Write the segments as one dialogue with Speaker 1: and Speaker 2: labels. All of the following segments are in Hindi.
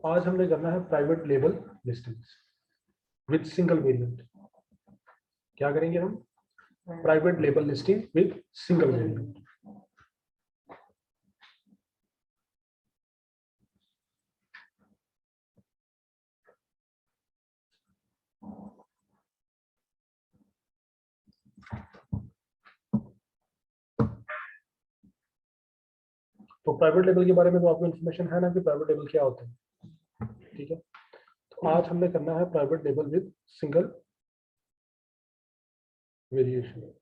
Speaker 1: आज हमने करना है private label listings with single variant. क्या करेंगे हम? Private label listing with single variant. तो प्राइवेट लेबल के बारे में तो आपको इन्फॉर्मेशन है ना कि प्राइवेट लेबल क्या होता है, ठीक है। तो आज हमने करना है private label with single variation.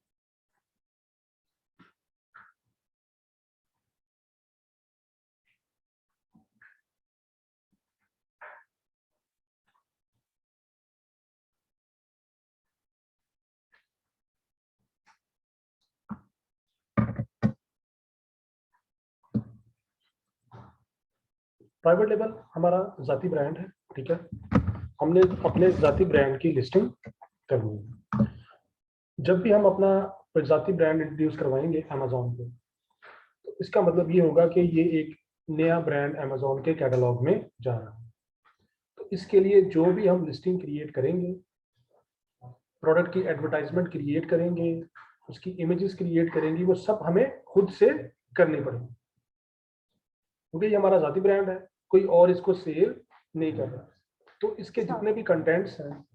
Speaker 1: Private label हमारा जाती ब्रांड है, ठीक है। हमने अपने जाती ब्रांड की लिस्टिंग करनी है। जब भी हम अपना जाती ब्रांड इंट्रोड्यूस करवाएंगे अमेजोन पे, तो इसका मतलब ये होगा कि ये एक नया ब्रांड अमेजोन के कैटलॉग में जा रहा है। तो इसके लिए जो भी हम लिस्टिंग क्रिएट करेंगे, प्रोडक्ट की एडवर्टाइजमेंट क्रिएट करेंगे, उसकी इमेजेस क्रिएट करेंगी, वो सब हमें खुद से करनी पड़ेगी, क्योंकि ये हमारा जाती ब्रांड है, कोई और इसको सेल नहीं कर रहा। तो इसके जितने भी कंटेंट्स हैं,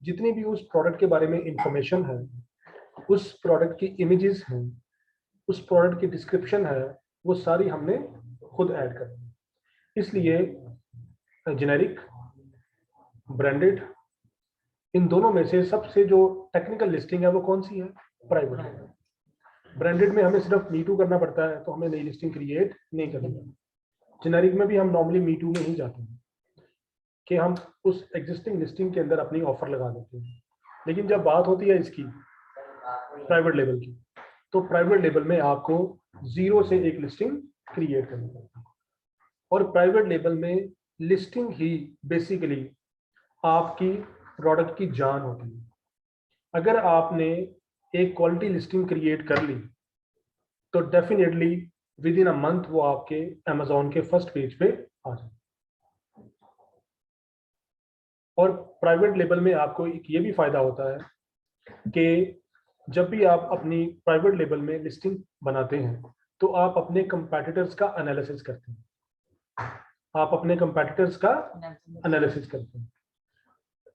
Speaker 1: जितनी भी उस प्रोडक्ट के बारे में इंफॉर्मेशन है, उस प्रोडक्ट की इमेजेस हैं, उस प्रोडक्ट की डिस्क्रिप्शन है, वो सारी हमने खुद ऐड करनी है। इसलिए जेनेरिक, ब्रांडेड, इन दोनों में से सबसे जो टेक्निकल लिस्टिंग है वो कौन सी है? प्राइवेट। ब्रांडेड में हमें सिर्फ मीटू करना पड़ता है, तो हमें नई लिस्टिंग क्रिएट नहीं करनी। जेनेरिक में भी हम नॉर्मली मीटू में ही जाते हैं कि हम उस एग्जिस्टिंग लिस्टिंग के अंदर अपनी ऑफर लगा देते हैं। लेकिन जब बात होती है इसकी प्राइवेट लेबल की, तो प्राइवेट लेबल में आपको जीरो से एक लिस्टिंग क्रिएट करनी पड़ती है। और प्राइवेट लेबल में लिस्टिंग ही बेसिकली आपकी प्रोडक्ट की जान होती है। अगर आपने एक क्वालिटी लिस्टिंग क्रिएट कर ली, तो definitely with in a month वो आपके अमेजोन के फर्स्ट पेज पे आ जाए। और प्राइवेट लेबल में आपको एक ये भी फायदा होता है कि जब भी आप अपनी प्राइवेट लेबल में लिस्टिंग बनाते हैं, तो आप अपने कंपैटिटर्स का एनालिसिस करते हैं। आप अपने कंपैटिटर्स का एनालिसिस करते हैं।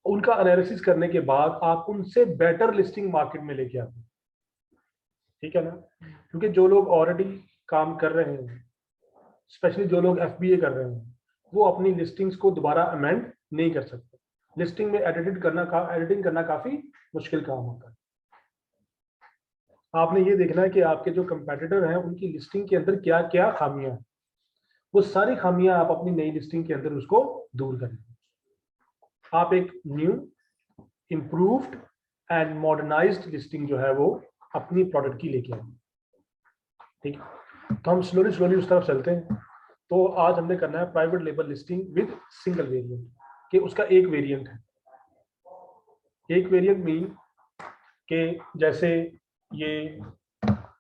Speaker 1: उनका एनालिसिस करने के बाद आप उनसे बेटर लिस्टिंग मार्केट में लेके आते हैं, ठीक है ना। क्योंकि जो लोग ऑलरेडी काम कर रहे हैं, स्पेशली जो लोग FBA कर रहे हैं, वो अपनी लिस्टिंग्स को दोबारा अमेंड नहीं कर सकते। लिस्टिंग में एडिटिंग करना काफी मुश्किल काम होता है। आपने ये देखना है कि आपके जो कंपेटिटर हैं उनकी लिस्टिंग के अंदर क्या क्या खामियां हैं, वो सारी खामियां आप अपनी नई लिस्टिंग के अंदर उसको दूर करें। आप एक new, improved and modernised listing जो है वो अपनी प्रोडक्ट की लेके आए, ठीक है। तो हम स्लोली उस तरफ चलते हैं। तो आज हमने करना है private label listing with single variant, कि उसका एक वेरिएंट है। एक वेरिएंट मीन कि जैसे ये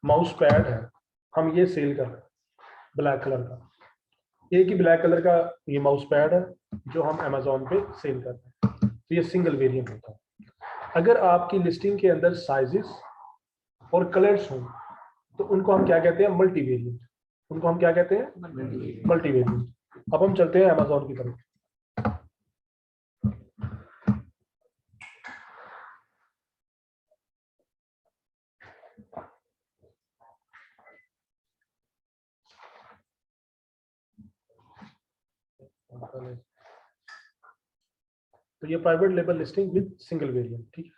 Speaker 1: माउस पैड है, हम ये सेल कर रहे हैं ब्लैक कलर का, एक ही ब्लैक कलर का ये माउस पैड है जो हम अमेजोन पे सेल कर रहे हैं। तो ये सिंगल वेरिएंट होता है। अगर आपकी लिस्टिंग के अंदर साइजेस और कलर्स हों, तो उनको हम क्या कहते हैं? Multi variant. उनको हम क्या कहते हैं? Multi variant. अब हम चलते हैं अमेजोन की तरफ। तो ये private label listing with single variant, ठीक है।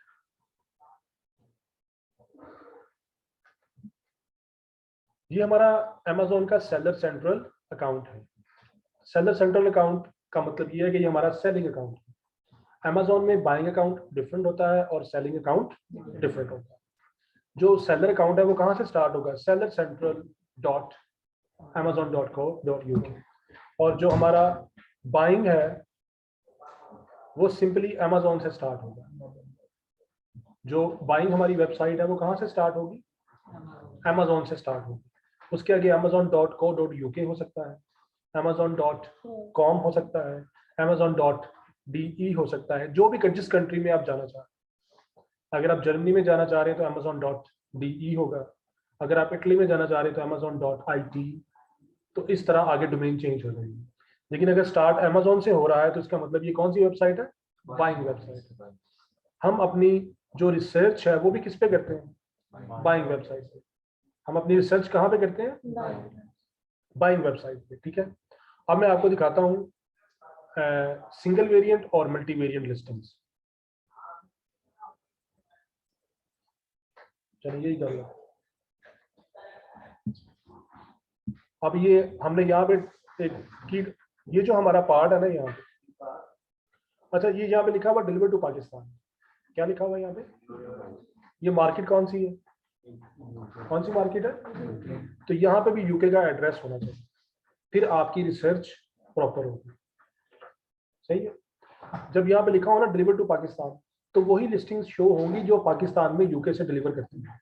Speaker 1: ये हमारा अमेजोन का सेलर सेंट्रल अकाउंट है। सेलर सेंट्रल अकाउंट का मतलब ये है कि ये हमारा सेलिंग अकाउंट है। अमेजोन में बाइंग अकाउंट डिफरेंट होता है और सेलिंग अकाउंट डिफरेंट होता है। जो सेलर अकाउंट है वो कहाँ से स्टार्ट होगा, सेलर सेंट्रल डॉट amazon.co.uk, और जो हमारा बाइंग है वो सिंपली अमेजोन से स्टार्ट होगा। जो बाइंग हमारी वेबसाइट है वो कहाँ से स्टार्ट होगी, अमेजोन से स्टार्ट होगी। उसके आगे amazon.co.uk हो सकता है, amazon.com हो सकता है, amazon.de हो सकता है, जो भी जिस कंट्री में आप जाना चाहें। अगर आप जर्मनी में जाना चाह रहे हैं तो amazon.de होगा, अगर आप इटली में जाना चाह रहे हैं तो amazon.it। तो इस तरह आगे डोमेन चेंज हो जाएगी। लेकिन अगर स्टार्ट अमेजोन से हो रहा है तो इसका मतलब ये कौन सी वेबसाइट है, बाइंग वेबसाइट है। हम अपनी जो रिसर्च है वो भी किस पे करते हैं, बाइंग वेबसाइट पे। हम अपनी रिसर्च कहाँ पे करते हैं, बाइंग वेबसाइट पे। ठीक है, अब मैं आपको दिखाता हूँ सिंगल वेरिएंट और मल्टी वेरिएंट लिस्टिंग्स। चलिए यही कर लो। अब ये हमने यहाँ पे एक की, ये जो हमारा पार्ट है ना यहाँ पे, अच्छा ये यहाँ पे लिखा हुआ डिलीवर टू पाकिस्तान, क्या लिखा हुआ है यहाँ पे, ये मार्केट कौन सी है, कौन सी मार्केट है, तो यहाँ पे भी यूके का एड्रेस होना चाहिए, फिर आपकी रिसर्च प्रॉपर होगी। सही है, जब यहाँ पे लिखा हो ना डिलीवर टू पाकिस्तान, तो वही लिस्टिंग शो होंगी जो पाकिस्तान में यूके से डिलीवर करती है।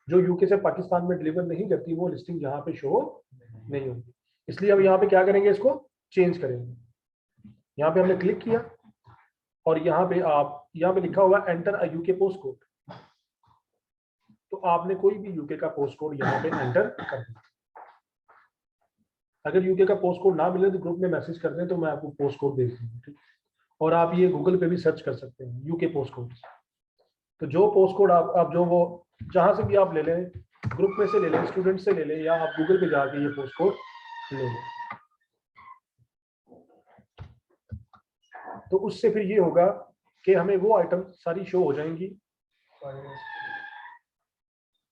Speaker 1: जो यूके से पाकिस्तान में डिलीवर नहीं करती वो लिस्टिंग यहाँ पे शो नहीं होगी। इसलिए हम यहाँ पे क्या करेंगे, इसको चेंज करेंगे। यहाँ पे हमने क्लिक किया और यहाँ पे आप, यहाँ पे लिखा हुआ enter a UK post code, तो आपने कोई भी यूके का पोस्ट कोड यहाँ पे एंटर कर दिया। अगर यूके का पोस्ट कोड ना मिले तो ग्रुप में मैसेज कर दें तो मैं आपको पोस्ट कोड भेज दूंगा। ठीक, और आप ये गूगल पे भी सर्च कर सकते हैं यूके पोस्ट कोड। तो जो पोस्ट कोड आप जो वो जहां से भी आप ले लें, ग्रुप में से ले लें, स्टूडेंट से ले लें, या आप गूगल पे जाके ये पोस्ट कोड ले लें, तो उससे फिर ये होगा कि हमें वो आइटम सारी शो हो जाएंगी।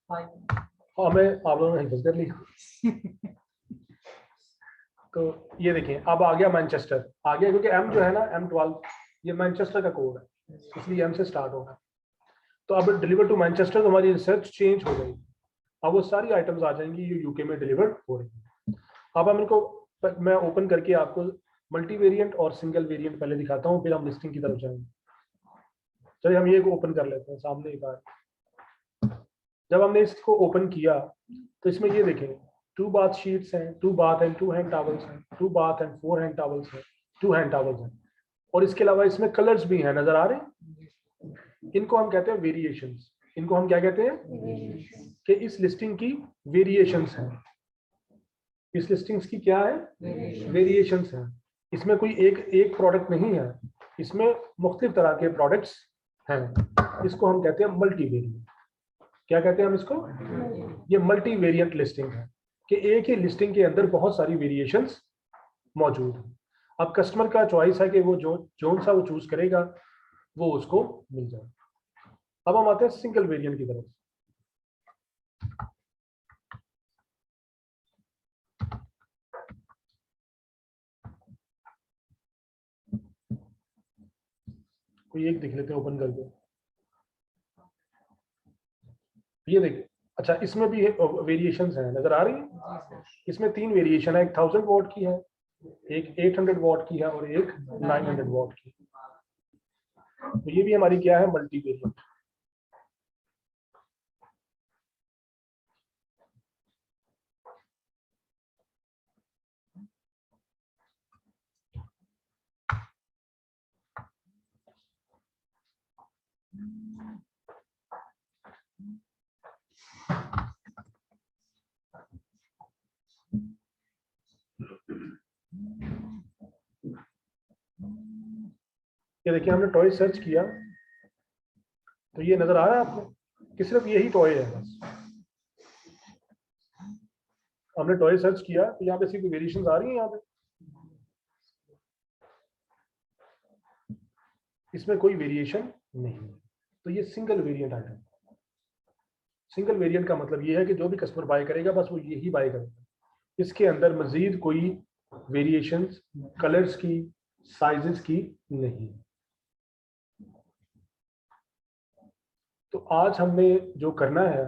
Speaker 1: हाँ मैं आप लोगों ने हिफाजत कर लिया। तो ये देखें अब आ गया मैनचेस्टर, आ गया क्योंकि एम जो है ना M12 ये मैनचेस्टर का कोड है, इसलिए एम से स्टार्ट होगा। तो अब डिलीवर टू मैनचेस्टर तो हमारी रिसर्च चेंज हो गई, अब वो सारी आइटम्स आ जाएंगी जो यूके में डिलीवर हो रही है। अब हम इनको मैं ओपन करके आपको मल्टी वेरिएंट और सिंगल वेरिएंट पहले दिखाता हूँ, फिर हम लिस्टिंग की तरफ जाएंगे। चलिए हम ये ओपन कर लेते हैं सामने एक बार। जब हमने इसको ओपन किया तो इसमें ये देखें 2 बाथ शीट्स हैं, 2 बाथ एंड 2 हैंड टॉवल्स हैं, 2 बाथ एंड 4 हैंड टॉवल्स हैं, 2 हैंड टॉवल्स हैं, और इसके अलावा इसमें कलर्स भी हैं, नजर आ रहे हैं। इनको हम कहते हैं वेरिएशंस। इनको हम क्या कहते हैं कि इस लिस्टिंग की वेरिएशंस हैं। इस लिस्टिंग्स की क्या है, वेरिएशंस हैं। इसमें कोई एक प्रोडक्ट नहीं है, इसमें मुख्तलिफ तरह के प्रोडक्ट्स हैं। इसको हम कहते हैं मल्टी वेरिएंट। क्या कहते हैं हम इसको, ये मल्टी वेरिएंट लिस्टिंग है कि एक ही लिस्टिंग के अंदर बहुत सारी वेरिएशंस मौजूद हैं। अब कस्टमर का चॉइस है कि वो जो सा वो चूज करेगा वो उसको मिल जाएगा। अब हम आते हैं सिंगल वेरिएंट की तरफ। कोई एक देख लेते हैं ओपन करके। ये देखिए, अच्छा इसमें भी वेरिएशंस हैं, नजर आ रही है। इसमें 3 वेरिएशन है, एक 1000 वॉट की है, एक 800 वॉट की है और एक 900 वॉट की। तो ये भी हमारी क्या है, मल्टी वेरिएंट। ये देखिए हमने टॉय सर्च किया तो ये नजर आ रहा है आपको कि सिर्फ यही टॉय है बस। हमने टॉय सर्च किया तो यहाँ पे सिर्फ वेरिएशंस आ रही हैं, यहाँ पे इसमें कोई वेरिएशन नहीं है। तो ये single variant item, single variant का मतलब ये है कि जो भी कस्टमर बाय करेगा बस वो यही बाय करेगा, इसके अंदर मजीद कोई वेरिएशंस कलर्स की, साइजेस की नहीं। तो आज हमने जो करना है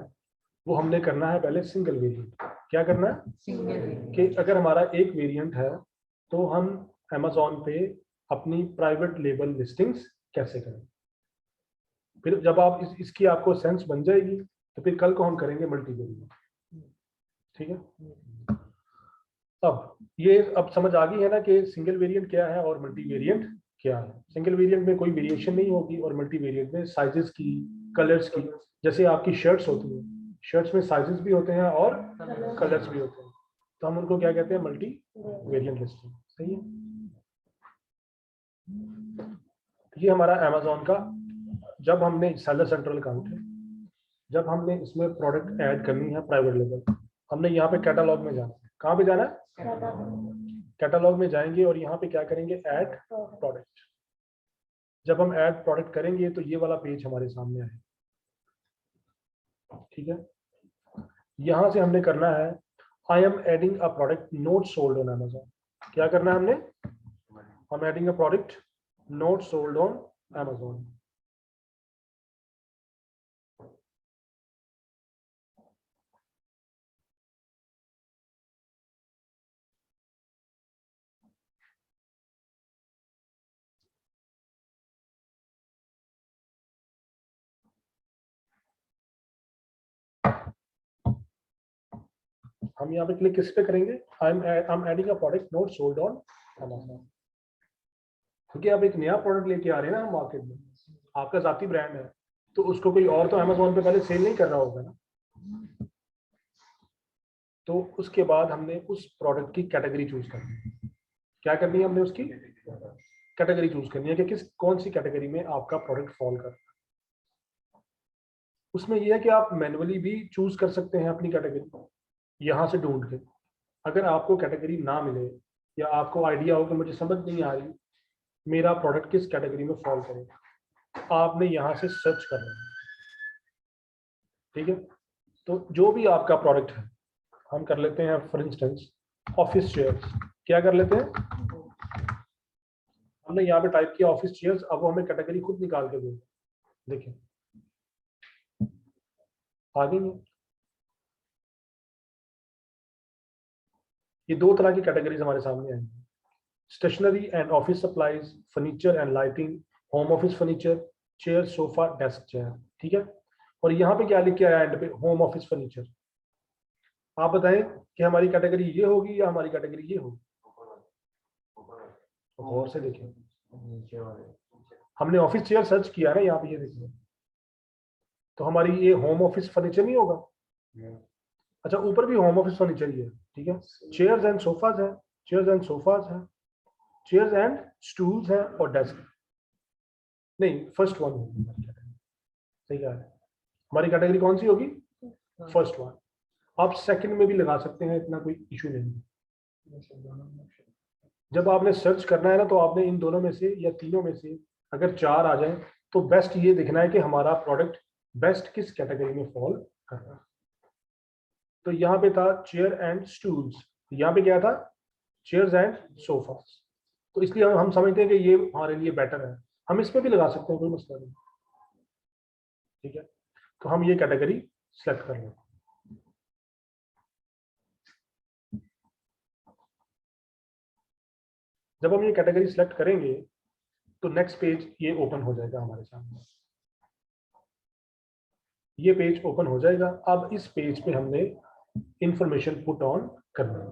Speaker 1: वो हमने करना है पहले सिंगल वेरिएंट। क्या करना है?
Speaker 2: Single variant.
Speaker 1: कि अगर हमारा एक वेरिएंट है तो हम अमेजोन पे अपनी प्राइवेट लेबल लिस्टिंग्स कैसे करें। फिर जब आप इसकी आपको सेंस बन जाएगी तो फिर कल को हम करेंगे मल्टी वेरिएंट। ठीक है, अब समझ आ गई है ना कि सिंगल वेरिएंट क्या है और मल्टी वेरिएंट क्या है। सिंगल वेरिएंट में कोई वेरिएशन नहीं होगी और मल्टी वेरिएंट में साइजेस की, कलर्स की, जैसे आपकी शर्ट्स होती हैं, शर्ट्स में साइजेस भी होते हैं और कलर्स भी होते हैं, तो हम उनको क्या कहते हैं? Multi variant listing. सही है। ये हमारा अमेजोन का, जब हमने सेलर सेंट्रल अकाउंट है, जब हमने इसमें प्रोडक्ट ऐड करनी है प्राइवेट लेबल, हमने यहाँ पे कैटलॉग में जाना है। कहाँ पे जाना है? कैटलॉग में जाएंगे और यहाँ पे क्या करेंगे? Add product. जब हम ऐड प्रोडक्ट करेंगे तो ये वाला पेज हमारे सामने आएगा। ठीक है, यहाँ से हमने करना है I am adding a product not sold on Amazon. क्या करना है हमने? हम adding a product not sold on Amazon. हम यहाँ पे क्लिक किस पे करेंगे? I am adding a product not sold on Amazon, क्योंकि आप एक नया प्रोडक्ट लेके आ रहे हैं ना मार्केट में, आपका जाती ब्रांड है, तो उसको कोई और तो अमेजोन पे पहले सेल नहीं कर रहा होगा ना। तो उसके बाद हमने उस प्रोडक्ट की कैटेगरी चूज करनी है। क्या करनी है? हमने उसकी कैटेगरी चूज करनी है कि कौन सी कैटेगरी में आपका प्रोडक्ट फॉल कर रहा है। उसमें यह है कि आप मैन्युअली भी चूज कर सकते हैं अपनी कैटेगरी यहाँ से ढूंढ के। अगर आपको कैटेगरी ना मिले या आपको आइडिया हो कि मुझे समझ नहीं आ रही मेरा प्रोडक्ट किस कैटेगरी में फॉल करेगा, आपने यहाँ से सर्च करना है। ठीक है, तो जो भी आपका प्रोडक्ट है, हम कर लेते हैं फॉर इंस्टेंस ऑफिस चेयर्स। क्या कर लेते हैं? हमने यहाँ पे टाइप किया ऑफिस चेयर्स, अब वो हमें कैटेगरी खुद निकाल के देगा। देखिए आ गई है। ये दो तरह की कैटेगरीज हमारे सामने आएंगी, stationery and office supplies, furniture and lighting, home office furniture, chair, sofa, desk chair. ठीक है, और यहाँ पे क्या लिख के आया एंड पे? Home office furniture. आप बताएं कि हमारी कैटेगरी ये होगी या हमारी कैटेगरी ये होगी? गौर से देखिए, हमने ऑफिस चेयर सर्च किया ना यहाँ पे, ये देखिए, तो हमारी ये होम ऑफिस फर्नीचर नहीं होगा? अच्छा, ऊपर भी होम ऑफिस फर्नीचर ही है। ठीक है, चेयर्स एंड सोफाज है, चेयर्स एंड सोफाज है, चेयर्स एंड स्टूल्स है और डेस्क नहीं, फर्स्ट वन होगी हमारी कैटेगरी। सही कहा है। हमारी कैटेगरी कौन सी होगी? First one. आप सेकंड में भी लगा सकते हैं, इतना कोई इशू नहीं है। जब आपने सर्च करना है ना, तो आपने इन दोनों में से या तीनों में से अगर चार आ जाए तो बेस्ट ये देखना है कि हमारा प्रोडक्ट बेस्ट किस कैटेगरी में फॉल कर रहा है। तो यहाँ पे था चेयर एंड स्टूल्स, यहाँ पे क्या था? Chairs and sofas. तो इसलिए हम समझते हैं कि ये हमारे लिए बेटर है, हम इस पे भी लगा सकते हैं, कोई मसला नहीं। ठीक है, तो हम ये कैटेगरी सेलेक्ट कर लें। जब हम ये कैटेगरी सेलेक्ट करेंगे तो नेक्स्ट पेज ये ओपन हो जाएगा हमारे सामने। ये पेज ओपन हो जाएगा। अब इस पेज पे हमने इंफॉर्मेशन पुट ऑन करना है।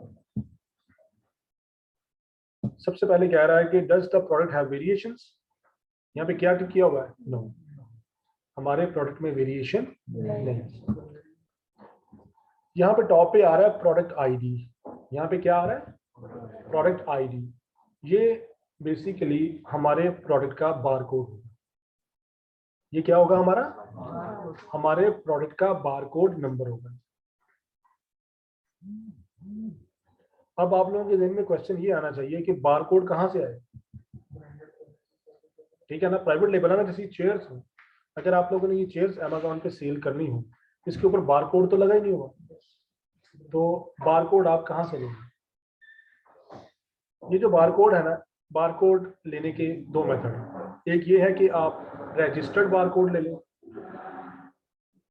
Speaker 1: सबसे पहले कह रहा है कि does the product have variations. यहाँ पे क्या टिक किया हुआ है? नो, हमारे प्रोडक्ट में वेरिएशन नहीं। यहाँ पे टॉप पे आ रहा है प्रोडक्ट आईडी। यहाँ पे क्या आ रहा है? Product ID. ये बेसिकली हमारे प्रोडक्ट का बारकोड होगा। ये क्या होगा? हमारे प्रोडक्ट का बारकोड नंबर होगा। अब आप लोगों के ज़हन में क्वेश्चन ये आना चाहिए कि बारकोड कहाँ से आए? ठीक है ना, प्राइवेट लेबल है ना, जैसे चेयर्स हो। अगर आप लोगों ने ये चेयर्स अमेजोन पे सेल करनी हो इसके ऊपर बार कोड तो लगा ही नहीं होगा, तो बार कोड आप कहाँ से लेंगे? ये जो बार कोड है ना, बार कोड लेने के दो मेथड हैं। एक ये है कि आप रजिस्टर्ड बार कोड ले लें,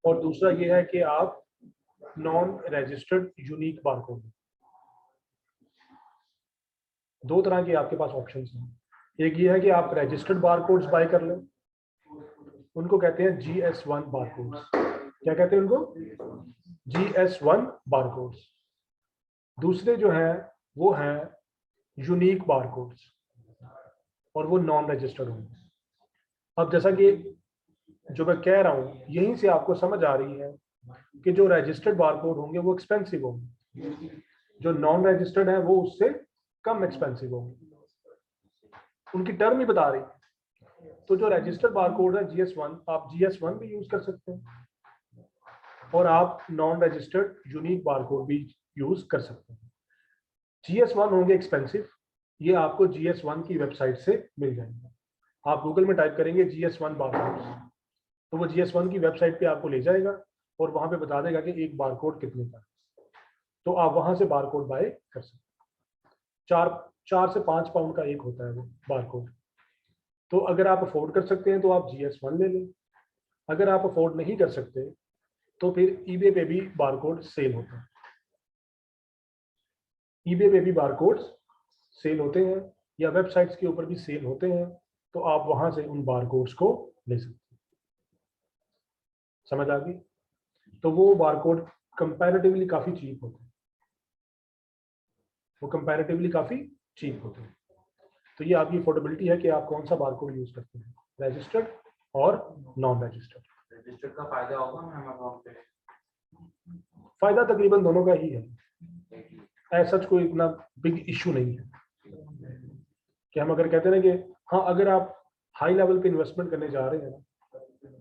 Speaker 1: और दूसरा ये है कि आप non registered unique bar code. दो तरह के आपके पास ऑप्शंस हैं। एक ये है कि आप रजिस्टर्ड बार कोड्स बाय कर लें, उनको कहते हैं GS1 बार कोड्स। क्या कहते हैं उनको? GS1 बार कोड्स। दूसरे जो है वो हैं यूनिक बार कोड्स, और वो नॉन रजिस्टर्ड होंगे। अब जैसा कि जो मैं कह रहा हूँ, यहीं से आपको समझ आ रही है कि जो रजिस्टर्ड बार कोड होंगे वो एक्सपेंसिव होंगे, जो नॉन रजिस्टर्ड है वो उससे कम एक्सपेंसिव होंगे। उनकी टर्म ही बता रही है। तो जो रजिस्टर्ड बार कोड है GS1, आप GS1 भी यूज कर सकते हैं, और आप non registered unique bar code भी यूज कर सकते हैं। GS1 होंगे एक्सपेंसिव, ये आपको GS1 की वेबसाइट से मिल जाएंगे। आप गूगल में टाइप करेंगे GS1 बार कोड, तो वो GS1 की वेबसाइट पे आपको ले जाएगा और वहां पे बता देगा कि एक बार कोड कितने का है, तो आप वहां से बार कोड बाय कर सकते हैं। 4 से 5 पाउंड का एक होता है वो बार कोड। तो अगर आप अफोर्ड कर सकते हैं तो आप GS1 ले लें। अगर आप अफोर्ड नहीं कर सकते तो फिर ईबे पे भी बार कोड सेल होता है। ईबे पे भी बार कोड्स सेल होते हैं, या वेबसाइट्स के ऊपर भी सेल होते हैं, तो आप वहां से उन बार कोड्स को ले सकते हैं। समझ आ गई? तो वो बार कोड कंपैरेटिवली काफी चीप होते हैं, वो कंपैरेटिवली काफी चीप होते हैं। तो ये आपकी अफोर्डेबिलिटी है कि आप कौन सा बार कोड यूज करते हैं, रजिस्टर्ड और नॉन रजिस्टर्ड।
Speaker 2: रजिस्टर्ड का फायदा होगा मैम अकाउंट पे?
Speaker 1: फायदा तकरीबन दोनों का ही है, ऐसा कोई इतना बिग इशू नहीं है कि हम अगर कहते हैं ना कि हाँ, अगर आप हाई लेवल पे इन्वेस्टमेंट करने जा रहे हैं ना,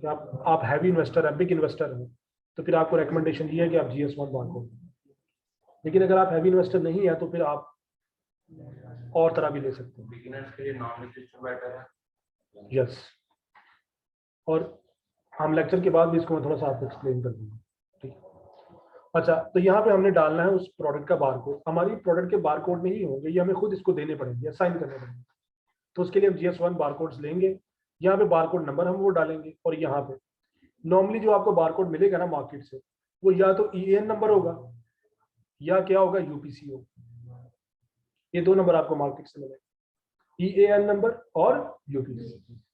Speaker 1: कि आप हैवी इन्वेस्टर है, बिग इन्वेस्टर है, तो फिर आपको रिकमेंडेशन ये है कि आप GS1 बार कोड। लेकिन अगर आप हैवी इन्वेस्टर नहीं है तो फिर आप और तरह भी ले सकते हैं।
Speaker 2: बिगिनर्स के लिए नॉन रजिस्टर्ड बेटर है।
Speaker 1: यस, और हम लेक्चर के बाद भी इसको मैं थोड़ा सा आपको एक्सप्लेन कर दूंगा। ठीक। अच्छा, तो यहाँ पे हमने डालना है उस प्रोडक्ट का बार कोड। हमारी प्रोडक्ट के बार कोड नहीं होंगे, ये हमें खुद इसको देने पड़ेंगे, असाइन करने पड़ेंगे। तो उसके लिए हम GS1 बार कोड्स लेंगे, यहाँ पे बार कोड नंबर हम वो डालेंगे, और यहाँ पे नॉर्मली जो आपको बार कोड मिलेगा ना मार्केट से, वो या तो EAN नंबर होगा या क्या होगा, UPC होगा। ये दो नंबर आपको मार्केट से मिलेगा, EAN नंबर और UPC।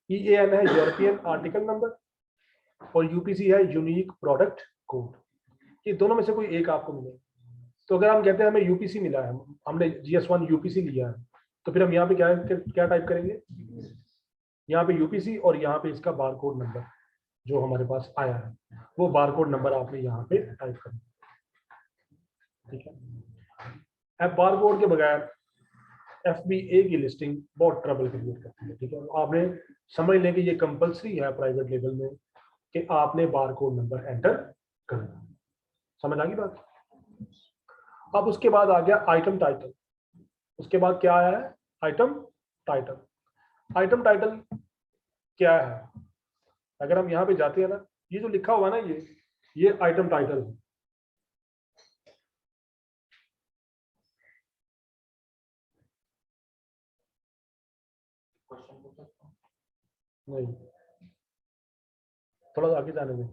Speaker 1: EAN है यूरोपियन आर्टिकल नंबर, और UPC है यूनिक प्रोडक्ट कोड। ये दोनों में से कोई एक आपको मिलेगा। तो अगर हम कहते हैं हमें UPC मिला है, हमने GS1 UPC लिया है, तो फिर हम यहाँ पे क्या टाइप करेंगे, यहाँ पे UPC, और यहाँ पे इसका बार कोड नंबर जो हमारे पास आया है, वो बार कोड नंबर आपने यहाँ पे टाइप करना। ठीक है। अब बार कोड के बगैर FBA की लिस्टिंग बहुत ट्रबल क्रिएट करती है। ठीक है, आपने समझ लें कि ये कंपलसरी है प्राइवेट लेवल में कि आपने बार कोड नंबर एंटर करना। समझ आ गई बात? अब उसके बाद आ गया आइटम टाइटल। उसके बाद क्या आया है, आइटम टाइटल। आइटम टाइटल क्या है? अगर हम यहाँ पे जाते हैं ना, ये जो लिखा हुआ ना, ये आइटम टाइटल है। नहीं, थोड़ा आगे जाने में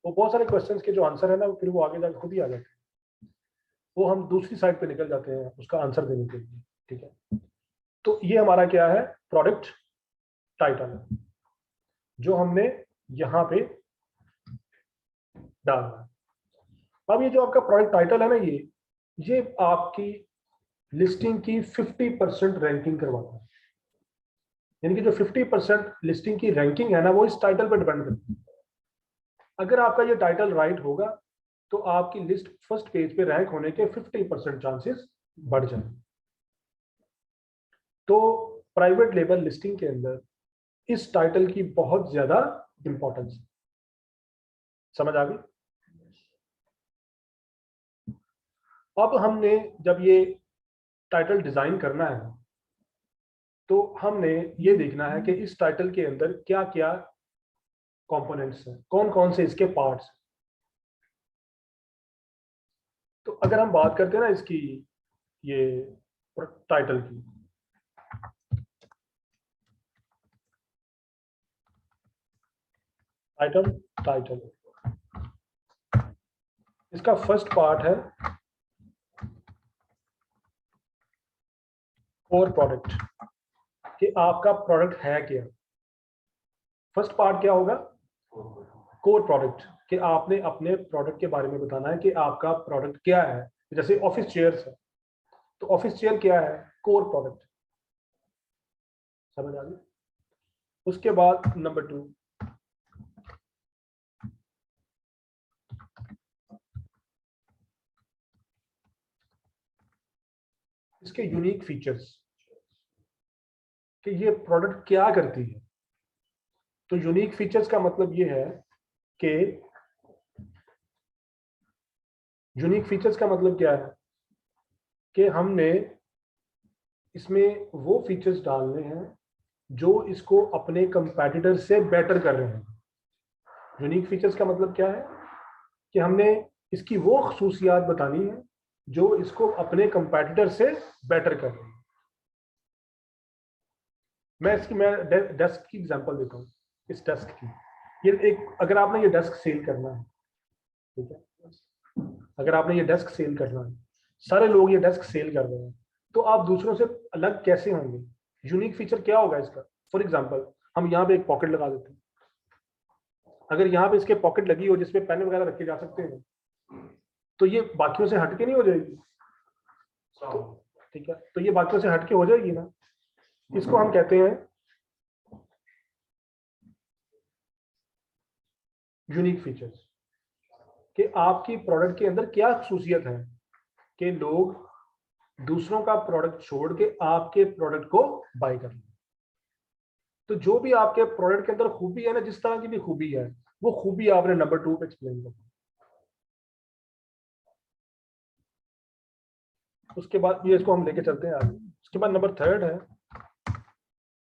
Speaker 1: वो बहुत सारे क्वेश्चंस के जो आंसर है ना, फिर वो आगे जाकर खुद ही आ जाते हैं। वो हम दूसरी साइड पे निकल जाते हैं उसका आंसर देने के लिए। ठीक है, तो ये हमारा क्या है, प्रोडक्ट टाइटल, जो हमने यहाँ पे डालना है। अब ये जो आपका प्रोडक्ट टाइटल है ना, ये आपकी लिस्टिंग की 50% रैंकिंग करवाता है। यानी कि जो 50% लिस्टिंग की रैंकिंग है ना, वो इस टाइटल पर डिपेंड करती है। अगर आपका ये टाइटल राइट होगा तो आपकी लिस्ट फर्स्ट पेज पे रैंक होने के 50% चांसेस बढ़ जाएंगे। तो प्राइवेट लेवल लिस्टिंग के अंदर इस टाइटल की बहुत ज्यादा इंपॉर्टेंस है। समझ आ गई? अब हमने जब ये टाइटल डिजाइन करना है तो हमने ये देखना है कि इस टाइटल के अंदर क्या क्या कंपोनेंट्स हैं, कौन कौन से इसके पार्ट्स। तो अगर हम बात करते हैं ना इसकी, ये टाइटल की, टाइटल इसका फर्स्ट पार्ट है कोर प्रोडक्ट, कि आपका प्रोडक्ट है क्या। फर्स्ट पार्ट क्या होगा, कोर प्रोडक्ट, कि आपने अपने प्रोडक्ट के बारे में बताना है कि आपका प्रोडक्ट क्या है। जैसे ऑफिस चेयर्स है, तो ऑफिस चेयर क्या है, कोर प्रोडक्ट। समझ आ गई। उसके बाद नंबर 2, इसके यूनिक फीचर्स, कि ये प्रोडक्ट क्या करती है। तो यूनिक फीचर्स का मतलब ये है कि यूनिक फीचर्स का मतलब क्या है कि हमने इसमें वो फीचर्स डालने हैं जो इसको अपने कंपैटिटर से बेटर कर रहे हैं। यूनिक फीचर्स का मतलब क्या है कि हमने इसकी वो खसूसियात बतानी है जो इसको अपने कंपैटिटर से बेटर कर रहे हैं। मैं डेस्क की एग्जांपल देता हूँ। इस डेस्क की, ये एक, अगर आपने ये डेस्क सेल करना है, ठीक है, अगर आपने ये डेस्क सेल करना है, सारे लोग ये डेस्क सेल कर रहे हैं, तो आप दूसरों से अलग कैसे होंगे। यूनिक फीचर क्या होगा इसका। फॉर एग्जांपल, हम यहाँ पे एक पॉकेट लगा देते हैं। अगर यहाँ पे इसके पॉकेट लगी हो जिसमें पेन वगैरह रखे जा सकते हैं, तो ये बाकियों से हटके नहीं हो जाएगी। तो ठीक है, तो ये बाकियों से हटके हो जाएगी ना। इसको हम कहते हैं यूनिक फीचर्स, कि आपकी प्रोडक्ट के अंदर क्या खसूसियत है कि लोग दूसरों का प्रोडक्ट छोड़ के आपके प्रोडक्ट को बाय कर लें। तो जो भी आपके प्रोडक्ट के अंदर खूबी है ना, जिस तरह की भी खूबी है, वो खूबी आपने नंबर 2 पे एक्सप्लेन करना। उसके बाद ये इसको हम लेके चलते हैं आगे। उसके बाद नंबर 3 है,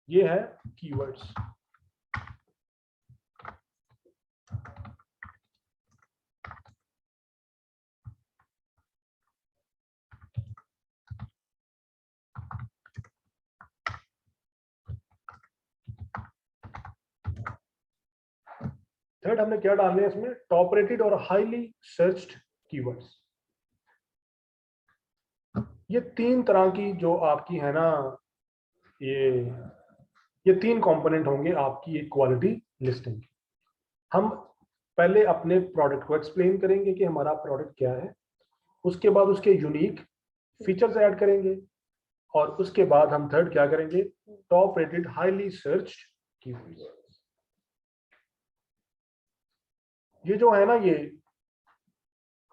Speaker 1: ये है कीवर्ड्स। थर्ड हमने क्या डालने हैं इसमें, टॉप रेटेड और हाईली सर्च्ड कीवर्ड्स। ये 3 तरह की जो आपकी है ना, ये 3 कंपोनेंट होंगे आपकी एक क्वालिटी लिस्टिंग। हम पहले अपने प्रोडक्ट को एक्सप्लेन करेंगे कि हमारा प्रोडक्ट क्या है, उसके बाद उसके यूनिक फीचर्स ऐड करेंगे, और उसके बाद हम थर्ड क्या करेंगे, top rated highly searched keywords. ये जो है ना, ये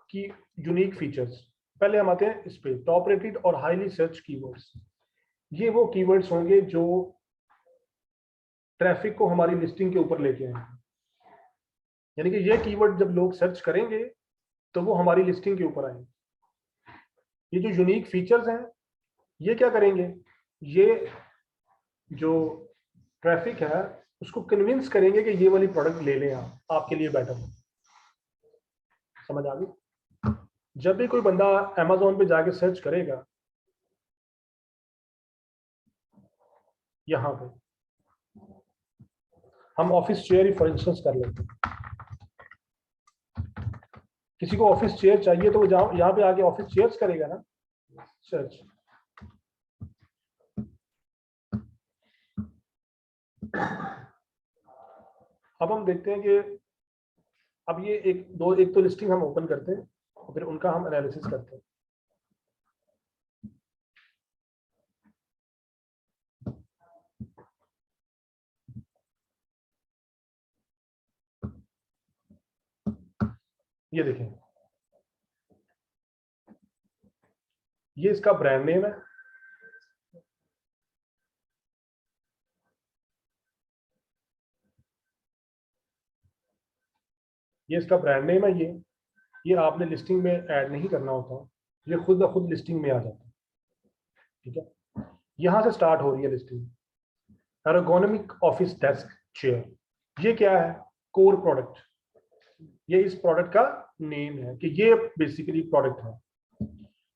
Speaker 1: की यूनिक फीचर्स, पहले हम आते हैं इस पे, टॉप रेटेड और हाईली सर्च कीवर्ड्स। ये वो कीवर्ड्स होंगे जो ट्रैफिक को हमारी लिस्टिंग के ऊपर लेके आए। यानी कि ये कीवर्ड जब लोग सर्च करेंगे तो वो हमारी लिस्टिंग के ऊपर आएंगे। ये जो यूनिक फीचर्स हैं, ये क्या करेंगे, ये जो ट्रैफिक है उसको कन्विंस करेंगे कि ये वाली प्रोडक्ट ले लें आप, आपके लिए बेटर है। समझ आ गई। जब भी कोई बंदा Amazon पे जाके सर्च करेगा, यहाँ पे हम office chair he for instance कर लेते हैं। किसी को ऑफिस चेयर चाहिए तो वो यहाँ पे आके ऑफिस चेयर्स करेगा ना सर्च। अब हम देखते हैं कि अब ये एक तो लिस्टिंग हम ओपन करते हैं और फिर उनका हम एनालिसिस करते हैं। ये देखें, ये इसका ब्रांड नेम है, ये इसका ब्रांड नेम है। ये आपने लिस्टिंग में ऐड नहीं करना होता, ये खुद ब खुद लिस्टिंग में आ जाता है। ठीक है, यहां से स्टार्ट हो रही है listing. Ergonomic office desk chair, ये क्या है, कोर प्रोडक्ट। ये इस प्रोडक्ट का नेम है कि ये बेसिकली प्रोडक्ट है।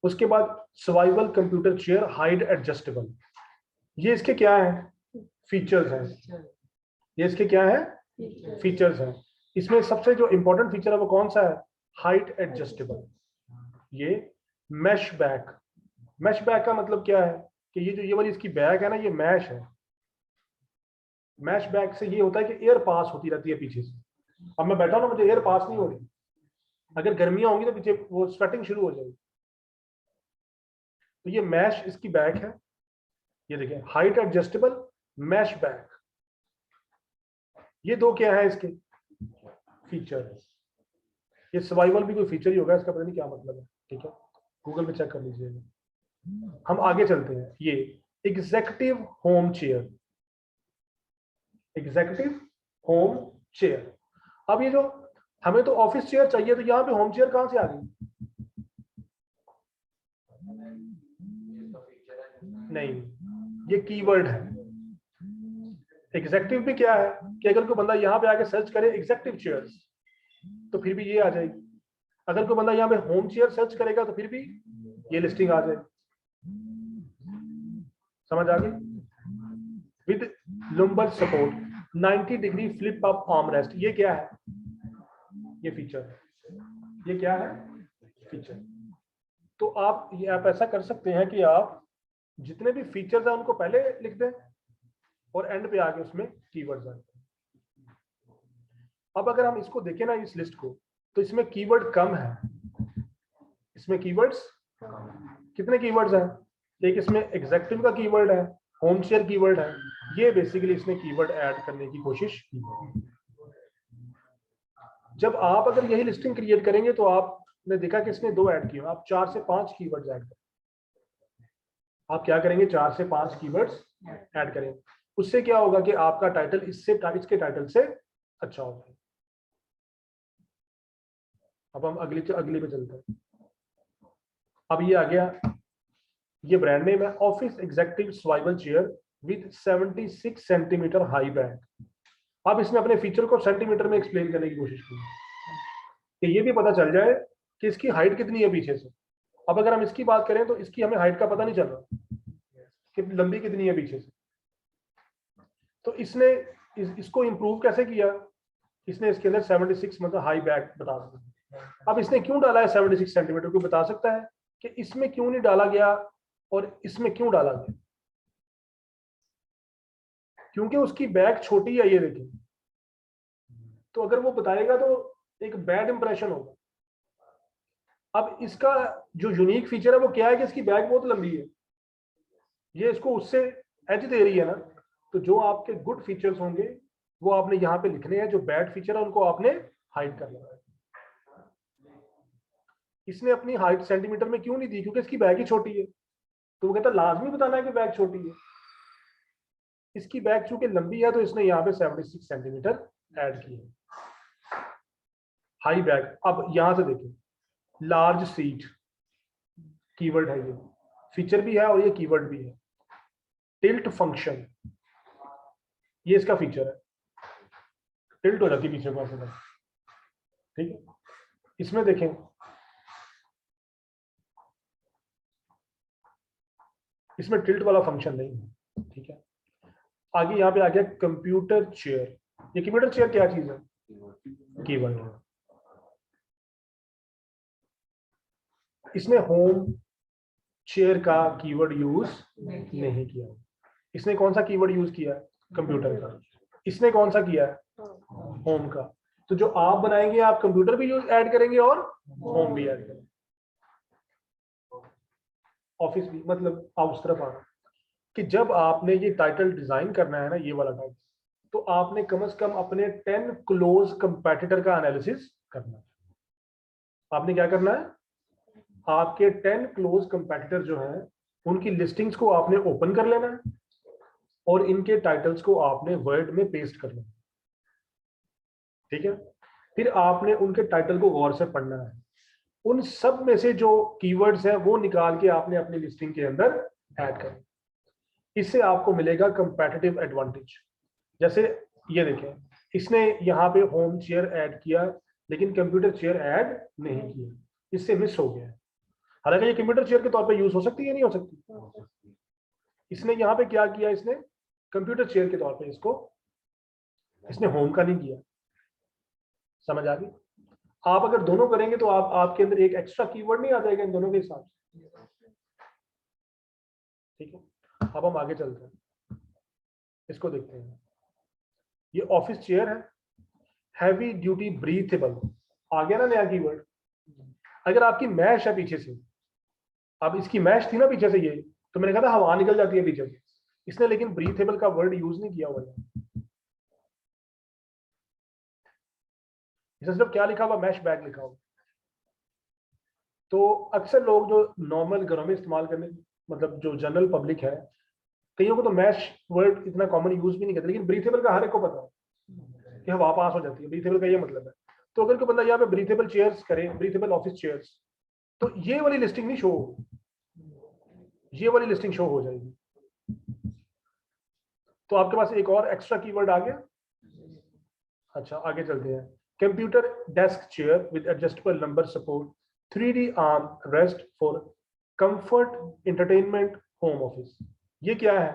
Speaker 1: उसके बाद survival computer chair height adjustable, ये इसके क्या है फीचर्स हैं, ये इसके क्या है फीचर्स हैं। इसमें सबसे जो इंपॉर्टेंट फीचर है वो कौन सा है, हाइट एडजस्टेबल। ये मैश बैक, मैश बैक का मतलब क्या है कि ये जो ये वाली इसकी बैक है ना, ये मैश है। मैश बैक से ये होता है कि एयर पास होती रहती है पीछे से। अब मैं बैठा हूं ना, मुझे एयर पास नहीं हो रही, अगर गर्मियां होंगी तो पीछे वो स्वेटिंग शुरू हो जाएगी। तो ये मैश इसकी बैक है, ये देखिए हाइट एडजस्टेबल मैश बैक, ये दो क्या है इसके फीचर है। ये सर्वाइवल भी कोई फीचर ही होगा, इसका पता नहीं क्या मतलब है, ठीक है गूगल पे चेक कर लीजिएगा। हम आगे चलते हैं। ये executive home chair, executive home chair. अब ये जो हमें तो ऑफिस चेयर चाहिए, तो यहाँ पे होम चेयर कहां से आ गई? नहीं, ये कीवर्ड है। एग्जेक्टिव भी क्या है कि अगर कोई बंदा यहाँ पे आके सर्च करे एग्जेक्टिव चेयर्स तो फिर भी ये आ जाएगी। अगर कोई बंदा यहाँ पे होम चेयर सर्च करेगा तो फिर भी ये लिस्टिंग आ जाएगी। समझ आ गई? With lumbar support 90 degree flip up arm rest, ये क्या है? ये फीचर है। ये क्या है? फीचर। तो आप ऐसा कर सकते हैं कि आप जितने भी फीचर्स हैं उनको पहले लिख दें और एंड पे आके उसमें कीवर्ड्स आए। अब अगर हम इसको देखें ना इस लिस्ट को, तो इसमें कीवर्ड कम है। इसमें कीवर्ड्स कितने कीवर्ड्स हैं? एक इसमें एग्जेक्टिव का कीवर्ड है, होम चेयर कीवर्ड है, ये बेसिकली इसने कीवर्ड ऐड करने की कोशिश की है। जब आप अगर यही लिस्टिंग क्रिएट करेंगे तो आपने देखा कि इसने 2 ऐड किए, आप 4 से 5 कीवर्ड्स ऐड करें। आप क्या करेंगे? 4 से 5 कीवर्ड्स ऐड करें। उससे क्या होगा कि आपका टाइटल इसके टाइटल से अच्छा होगा। अब हम अगले पे चलते हैं। अब ये आ गया, ये ब्रांड नेम है office executive survival chair with 76 centimetre high back. अब इसने अपने फीचर को सेंटीमीटर में एक्सप्लेन करने की कोशिश की कि ये भी पता चल जाए कि इसकी हाइट कितनी है पीछे से। अब अगर हम इसकी बात करें तो इसकी हमें हाइट का पता नहीं चल रहा कि लंबी कितनी है पीछे से। तो इसने इसको इंप्रूव कैसे किया? इसने इसके अंदर 76 मतलब हाई बैक बता दिया। अब इसने क्यों डाला है 76 सेंटीमीटर, को बता सकता है कि इसमें क्यों नहीं डाला गया और इसमें क्यों डाला गया? क्योंकि उसकी बैक छोटी है, ये देखिए। तो अगर वो बताएगा तो एक बैड इंप्रेशन होगा। अब इसका जो यूनिक फीचर है वो क्या है कि इसकी बैक बहुत लंबी है, ये इसको उससे एज दे रही है ना। तो जो आपके गुड फीचर्स होंगे वो आपने यहाँ पे लिखने हैं, जो बैड फीचर है उनको आपने हाइड करना है। इसने अपनी हाइट सेंटीमीटर में क्यों नहीं दी? क्योंकि इसकी बैक ही छोटी है। तो वो कहता लाजमी बताना है कि बैक छोटी है। इसकी बैक चूंकि लंबी है तो इसने यहाँ पे 76 सेंटीमीटर ऐड किया हाई बैक। अब यहां से देखें, लार्ज सीट कीवर्ड है, ये फीचर भी है और ये कीवर्ड भी है। टिल्ट फंक्शन, ये इसका फीचर है, टिल्ट हो जाती है पीछे को ऐसे, ठीक है। इसमें देखें, इसमें टिल्ट वाला फंक्शन नहीं है, ठीक है। आगे यहाँ पे आ गया कंप्यूटर चेयर। ये कंप्यूटर चेयर क्या चीज है? कीवर्ड है। इसने होम चेयर का कीवर्ड यूज नहीं किया। इसने कौन सा कीवर्ड यूज किया? कंप्यूटर का। इसने कौन सा किया? होम का। तो जो आप बनाएंगे आप कंप्यूटर भी यूज ऐड करेंगे और होम भी ऐड करेंगे। ऑफिस भी, मतलब आप उस तरफ आना कि जब आपने ये टाइटल डिजाइन करना है ना, ये वाला टाइटल, तो आपने कम से कम अपने 10 क्लोज कंपेटिटर का एनालिसिस करना है। आपने क्या करना है? आपके 10 क्लोज कंपेटिटर जो हैं उनकी लिस्टिंग्स को आपने ओपन कर लेना है और इनके टाइटल्स को आपने वर्ड में पेस्ट कर लेना है, ठीक है। फिर आपने उनके टाइटल को गौर से पढ़ना है। उन सब में से जो कीवर्ड्स हैं वो निकाल के आपने अपनी लिस्टिंग के अंदर ऐड करना। इससे आपको मिलेगा कंपेटिटिव एडवांटेज। जैसे ये देखें, इसने यहाँ पे होम चेयर ऐड किया लेकिन कंप्यूटर चेयर ऐड नहीं किया, इससे मिस हो गया। हालांकि ये कंप्यूटर चेयर के तौर पे यूज हो सकती है, नहीं हो सकती। इसने यहाँ पे क्या किया, इसने कंप्यूटर चेयर के तौर पे इसको, इसने होम का नहीं किया। समझ आ गई? आप अगर दोनों करेंगे तो आपके अंदर एक एक्स्ट्रा कीवर्ड नहीं आ जाएगा इन दोनों के हिसाब से। ठीक है, अब हम आगे चलते हैं, इसको देखते हैं। ये ऑफिस चेयर है, हैवी ड्यूटी ब्रीथेबल, आ गया ना नया कीवर्ड। अगर आपकी मैश है पीछे से, अब इसकी मैश थी ना पीछे से ये, तो मैंने कहा था हवा निकल जाती है पीछे से, इसने लेकिन ब्रीथेबल का वर्ड यूज नहीं किया हुआ है। इसने सिर्फ क्या लिखा हुआ, मैश बैग लिखा हुआ। तो अक्सर लोग जो नॉर्मल घरों में इस्तेमाल करने, मतलब जो जनरल पब्लिक है, कईयों को तो मैश वर्ड इतना कॉमन यूज भी नहीं करते, लेकिन ब्रीथेबल का हर एक को पता है कि हवा पास हो जाती है, ब्रीथेबल का ये मतलब है। तो अगर कोई बंदा यहाँ पे ब्रीथेबल चेयर्स करे, ब्रीथेबल ऑफिस चेयर्स, तो ये वाली लिस्टिंग नहीं शो, ये वाली लिस्टिंग शो हो जाएगी। तो आपके पास एक और एक्स्ट्रा कीवर्ड आ गया। अच्छा, आगे चलते हैं। Computer desk chair with adjustable number support, 3D arm rest for comfort entertainment home office. ये क्या है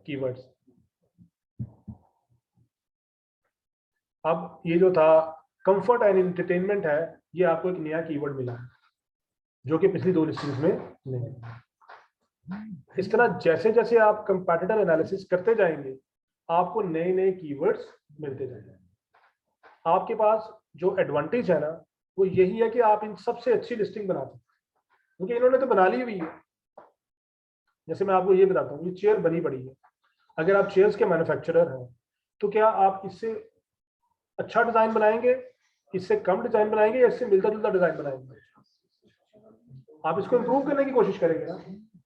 Speaker 1: कीवर्ड्स? अब ये जो था कंफर्ट एंड एंटरटेनमेंट है, ये आपको एक नया कीवर्ड मिला है जो कि पिछली दो लिस्टिंग्स में नहीं है। इस तरह जैसे जैसे आप कंपैटिटर एनालिसिस करते जाएंगे, आपको नए नए कीवर्ड्स मिलते जाएंगे। आपके पास जो एडवांटेज है ना, वो यही है कि आप इन सबसे अच्छी लिस्टिंग बनाते हैं, क्योंकि इन्होंने तो बना ली हुई है। जैसे मैं आपको ये बताता हूँ, ये चेयर बनी पड़ी है। अगर आप चेयर्स के मैन्युफैक्चरर हैं, तो क्या आप इससे अच्छा डिजाइन बनाएंगे, इससे कम डिजाइन बनाएंगे, या इससे मिलता जुलता डिजाइन बनाएंगे? आप इसको इंप्रूव करने की कोशिश करेंगे ना।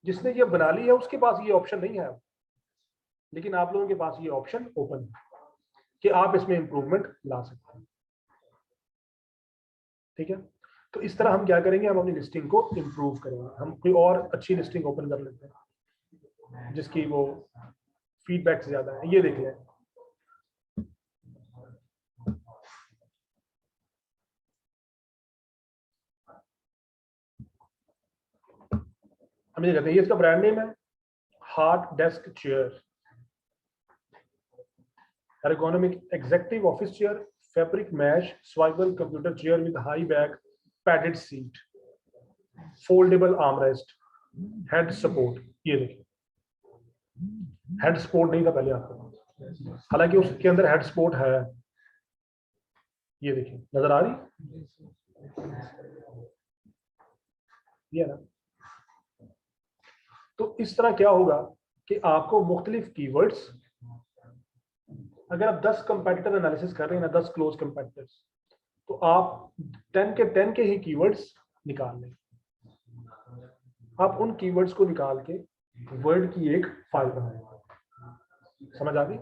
Speaker 1: जिसने ये बना ली है उसके पास ये ऑप्शन नहीं है, लेकिन आप लोगों के पास ये ऑप्शन ओपन है कि आप इसमें इंप्रूवमेंट ला सकते हैं। ठीक है, तो इस तरह हम क्या करेंगे, हम अपनी लिस्टिंग को इंप्रूव करेंगे। हम कोई और अच्छी लिस्टिंग ओपन कर लेते हैं जिसकी वो फीडबैक से ज्यादा है। ये देख लें, हम ये कहते हैं, ये इसका ब्रांड नेम है heart desk chair, ergonomic executive office chair, fabric mesh swivel computer chair with high back, padded seat, foldable armrest, head support। ये देखिए, हेड सपोर्ट नहीं था पहले आपके पास, हालांकि उसके अंदर हेड सपोर्ट है। ये देखिए, नजर आ रही, ये ना। तो इस तरह क्या होगा कि आपको मुख्तलिफ कीवर्ड्स, अगर आप 10 कंपेटिटर एनालिसिस कर रहे हैं ना, 10 क्लोज कंपेटिटर्स, तो आप 10 के ही कीवर्ड्स निकाल लें। आप उन कीवर्ड्स को निकाल के वर्ड की एक फाइल बनाएंगे। समझ आ गई?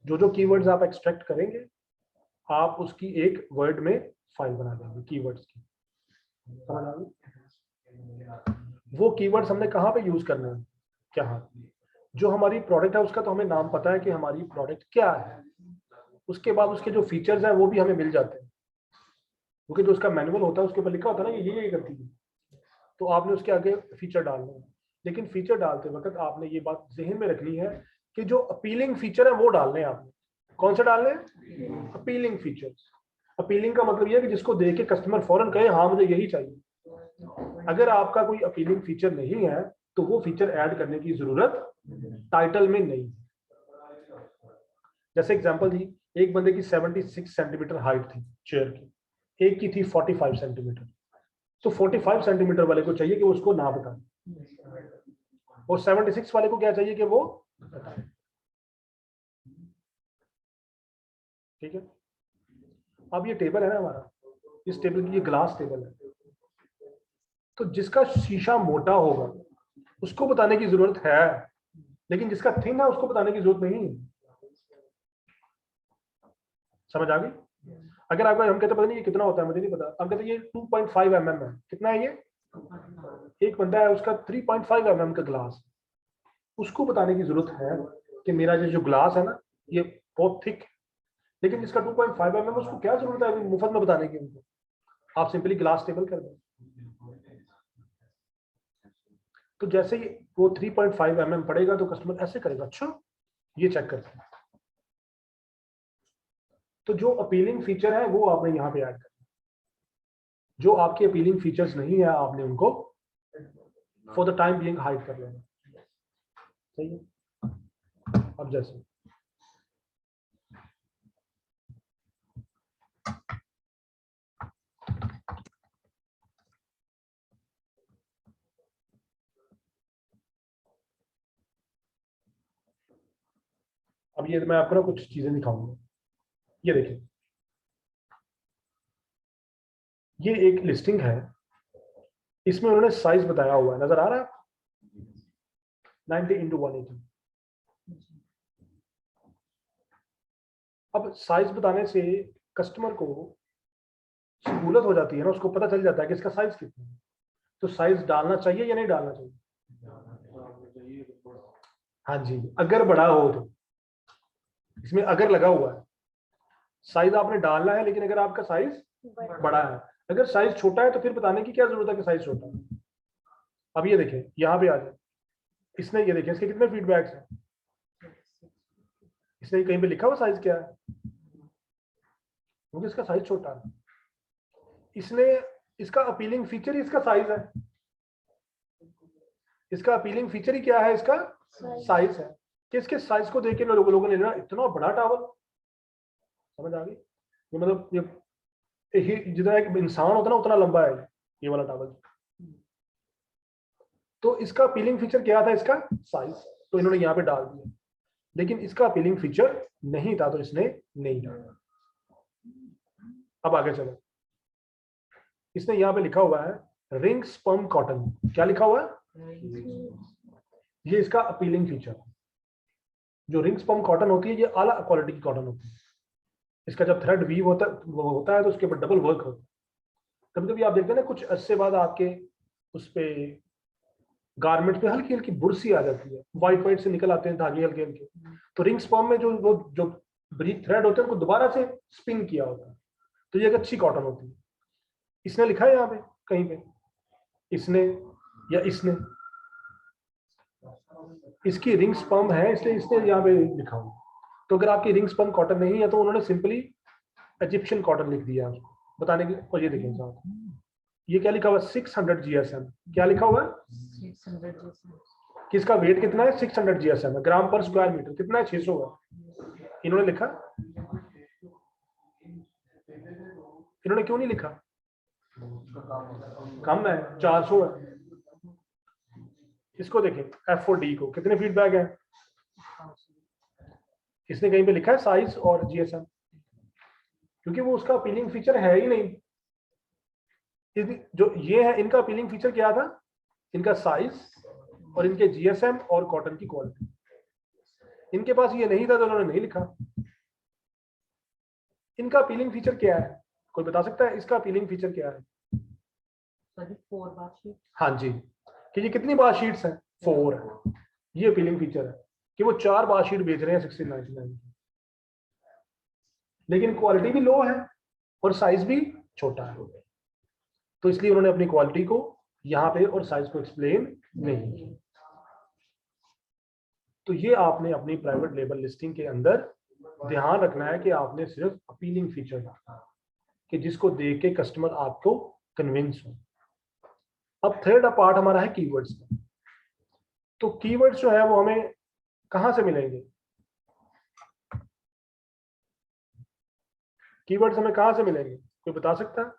Speaker 1: जो जो कीवर्ड्स आप एक्सट्रैक्ट करेंगे, आप उसकी एक वर्ड में फाइल बना देंगे कीवर्ड्स की। समझ आ गई? वो कीवर्ड्स हमने कहाँ पे यूज करना है, क्या जो हमारी प्रोडक्ट है उसका तो हमें नाम पता है कि हमारी प्रोडक्ट क्या है। उसके बाद उसके जो फीचर्स हैं वो भी हमें मिल जाते हैं, क्योंकि जो उसका मैनुअल होता है उसके ऊपर लिखा होता है ना ये करती है। तो आपने उसके आगे फीचर डालना है, लेकिन फीचर डालते वक्त आपने ये बात जहन में रखनी है कि जो अपीलिंग फीचर है वो डालने हैं आपने। कौन से डालने हैं? Appealing features. अपीलिंग का मतलब ये है कि जिसको देख के कस्टमर फौरन कहे हाँ मुझे यही चाहिए। अगर आपका कोई अपीलिंग फीचर नहीं है तो वो फीचर ऐड करने की जरूरत टाइटल में नहीं। जैसे एग्जांपल दी, एक बंदे की 76 सेंटीमीटर हाइट थी चेयर की, एक की थी 45 सेंटीमीटर। तो 45 सेंटीमीटर वाले को चाहिए कि वो उसको ना बताए, और 76 वाले को क्या चाहिए कि वो बताए। ठीक है, अब ये टेबल है ना हमारा, इस टेबल की ये ग्लास टेबल है, तो जिसका शीशा मोटा होगा उसको बताने की जरूरत है, लेकिन जिसका थिन है उसको बताने की जरूरत नहीं। समझ आ गई? अगर आपका हम कहते पता नहीं ये कितना होता है, मुझे नहीं पता, हम कहते ये 2.5 mm है। कितना है ये? एक बंदा है उसका 3.5 mm का ग्लास, उसको बताने की जरूरत है कि मेरा ये जो ग्लास है ना ये बहुत थिक, लेकिन जिसका 2.5 mm उसको क्या जरूरत है मुफ्त में बताने की उनको? आप सिंपली ग्लास टेबल कर दें। तो जैसे ही वो 3.5 mm पड़ेगा तो कस्टमर ऐसे करेगा, अच्छा ये चेक करते हैं। तो जो अपीलिंग फीचर है वो आपने यहाँ पे ऐड करना। जो आपके अपीलिंग फीचर्स नहीं है आपने उनको for the time being hide कर लेना। सही है। अब जैसे अब ये मैं आपको ना कुछ चीजें दिखाऊंगा। ये देखिए, ये एक लिस्टिंग है, इसमें उन्होंने साइज बताया हुआ है, नजर आ रहा है 90x180। अब साइज बताने से कस्टमर को सहूलत हो जाती है ना, उसको पता चल जाता है कि इसका साइज कितना है। तो साइज डालना चाहिए या नहीं डालना चाहिए? हाँ जी, अगर बड़ा हो तो इसमें अगर लगा हुआ है, साइज आपने डालना है, लेकिन अगर आपका साइज बड़ा है, अगर साइज छोटा है तो फिर बताने की क्या जरूरत है कि साइज छोटा है। अब ये देखें, यहाँ पे आ जाए, इसने ये देखें इसके कितने फीडबैक्स हैं, इसने कहीं पे लिखा हुआ साइज क्या है, क्योंकि इसका साइज छोटा है। इसने इसका अपीलिंग फीचर ही इसका साइज है, इसका अपीलिंग फीचर ही क्या है, इसका साइज है। किसके साइज को देख के लोगों ने लेना, इतना बड़ा टावल, समझ आ गई? ये मतलब ये जितना एक इंसान होता है ना उतना लंबा है ये वाला टावल। तो इसका अपीलिंग फीचर क्या था, इसका साइज, तो इन्होंने यहाँ पे डाल दिया। लेकिन इसका अपीलिंग फीचर नहीं था तो इसने नहीं डाला। अब आगे चलो, इसने यहाँ पे लिखा हुआ है रिंग स्पर्म कॉटन। क्या लिखा हुआ है? ये इसका अपीलिंग फीचर। जो रिंग स्पर्म कॉटन होती है ये आला क्वालिटी की कॉटन होती है। इसका जब थ्रेड वीव होता है तो उसके ऊपर डबल वर्क होता है। कभी कभी आप देखते हैं ना कुछ अरसे बाद आपके उस पे गारमेंट पे हल्की हल्की बुरसी आ जाती है, व्हाइट व्हाइट से निकल आते हैं धागे हल्के हल्के। तो रिंग स्पर्म में जो थ्रेड होते हैं उनको दोबारा से स्पिन किया होता है, तो ये एक अच्छी कॉटन होती है। इसने लिखा है यहाँ पे कहीं पे, इसने या इसने, इसकी रिंग स्पर्म है इसलिए इसने यहाँ पे लिखा हुआ। तो अगर आपकी रिंग स्पर्म कॉटन नहीं है तो उन्होंने सिंपली इजिप्शियन कॉटन लिख दिया उसको बताने के। और ये देखें साथ, ये क्या लिखा हुआ है, 600 GSM। क्या लिखा हुआ है,
Speaker 3: 600 GSM।
Speaker 1: किसका वेट कितना है, 600 GSM है, ग्राम पर स्क्वायर मीटर कितना है, 600 है। इन्होंने लिखा, इन्होंने क्यों नहीं लिखा, कम है, 400 है। इसको देखें F4D को कितने फीडबैक है, इसने कहीं पे लिखा है साइज और GSM, क्योंकि वो उसका अपीलिंग फीचर है ही नहीं। जो ये है इनका अपीलिंग फीचर क्या था, इनका साइज और इनके GSM और कॉटन की क्वालिटी। इनके पास ये नहीं था तो उन्होंने नहीं लिखा। इनका अपीलिंग फीचर क्या है, कोई बता सकता है इसका अपीलिंग फीचर क्या है?
Speaker 3: 4 बार शीट।
Speaker 1: हाँ जी, कि ये कितनी बार शीट्स हैं, 4 है। ये अपीलिंग फीचर है कि वो 4 बार शीट बेच रहे हैं 1699 की, लेकिन क्वालिटी भी लो है और साइज भी छोटा है। तो इसलिए उन्होंने अपनी क्वालिटी को यहाँ पे और साइज को एक्सप्लेन नहीं किया। तो ये आपने अपनी प्राइवेट लेबल लिस्टिंग के अंदर ध्यान रखना है कि आपने सिर्फ अपीलिंग फीचर रखना कि जिसको देख के कस्टमर आपको कन्विंस हो। अब थर्ड पार्ट हमारा है कीवर्ड्स का। तो कीवर्ड्स जो है वो हमें कहां से मिलेंगे, कीवर्ड्स हमें कहां से मिलेंगे, कोई बता सकता है?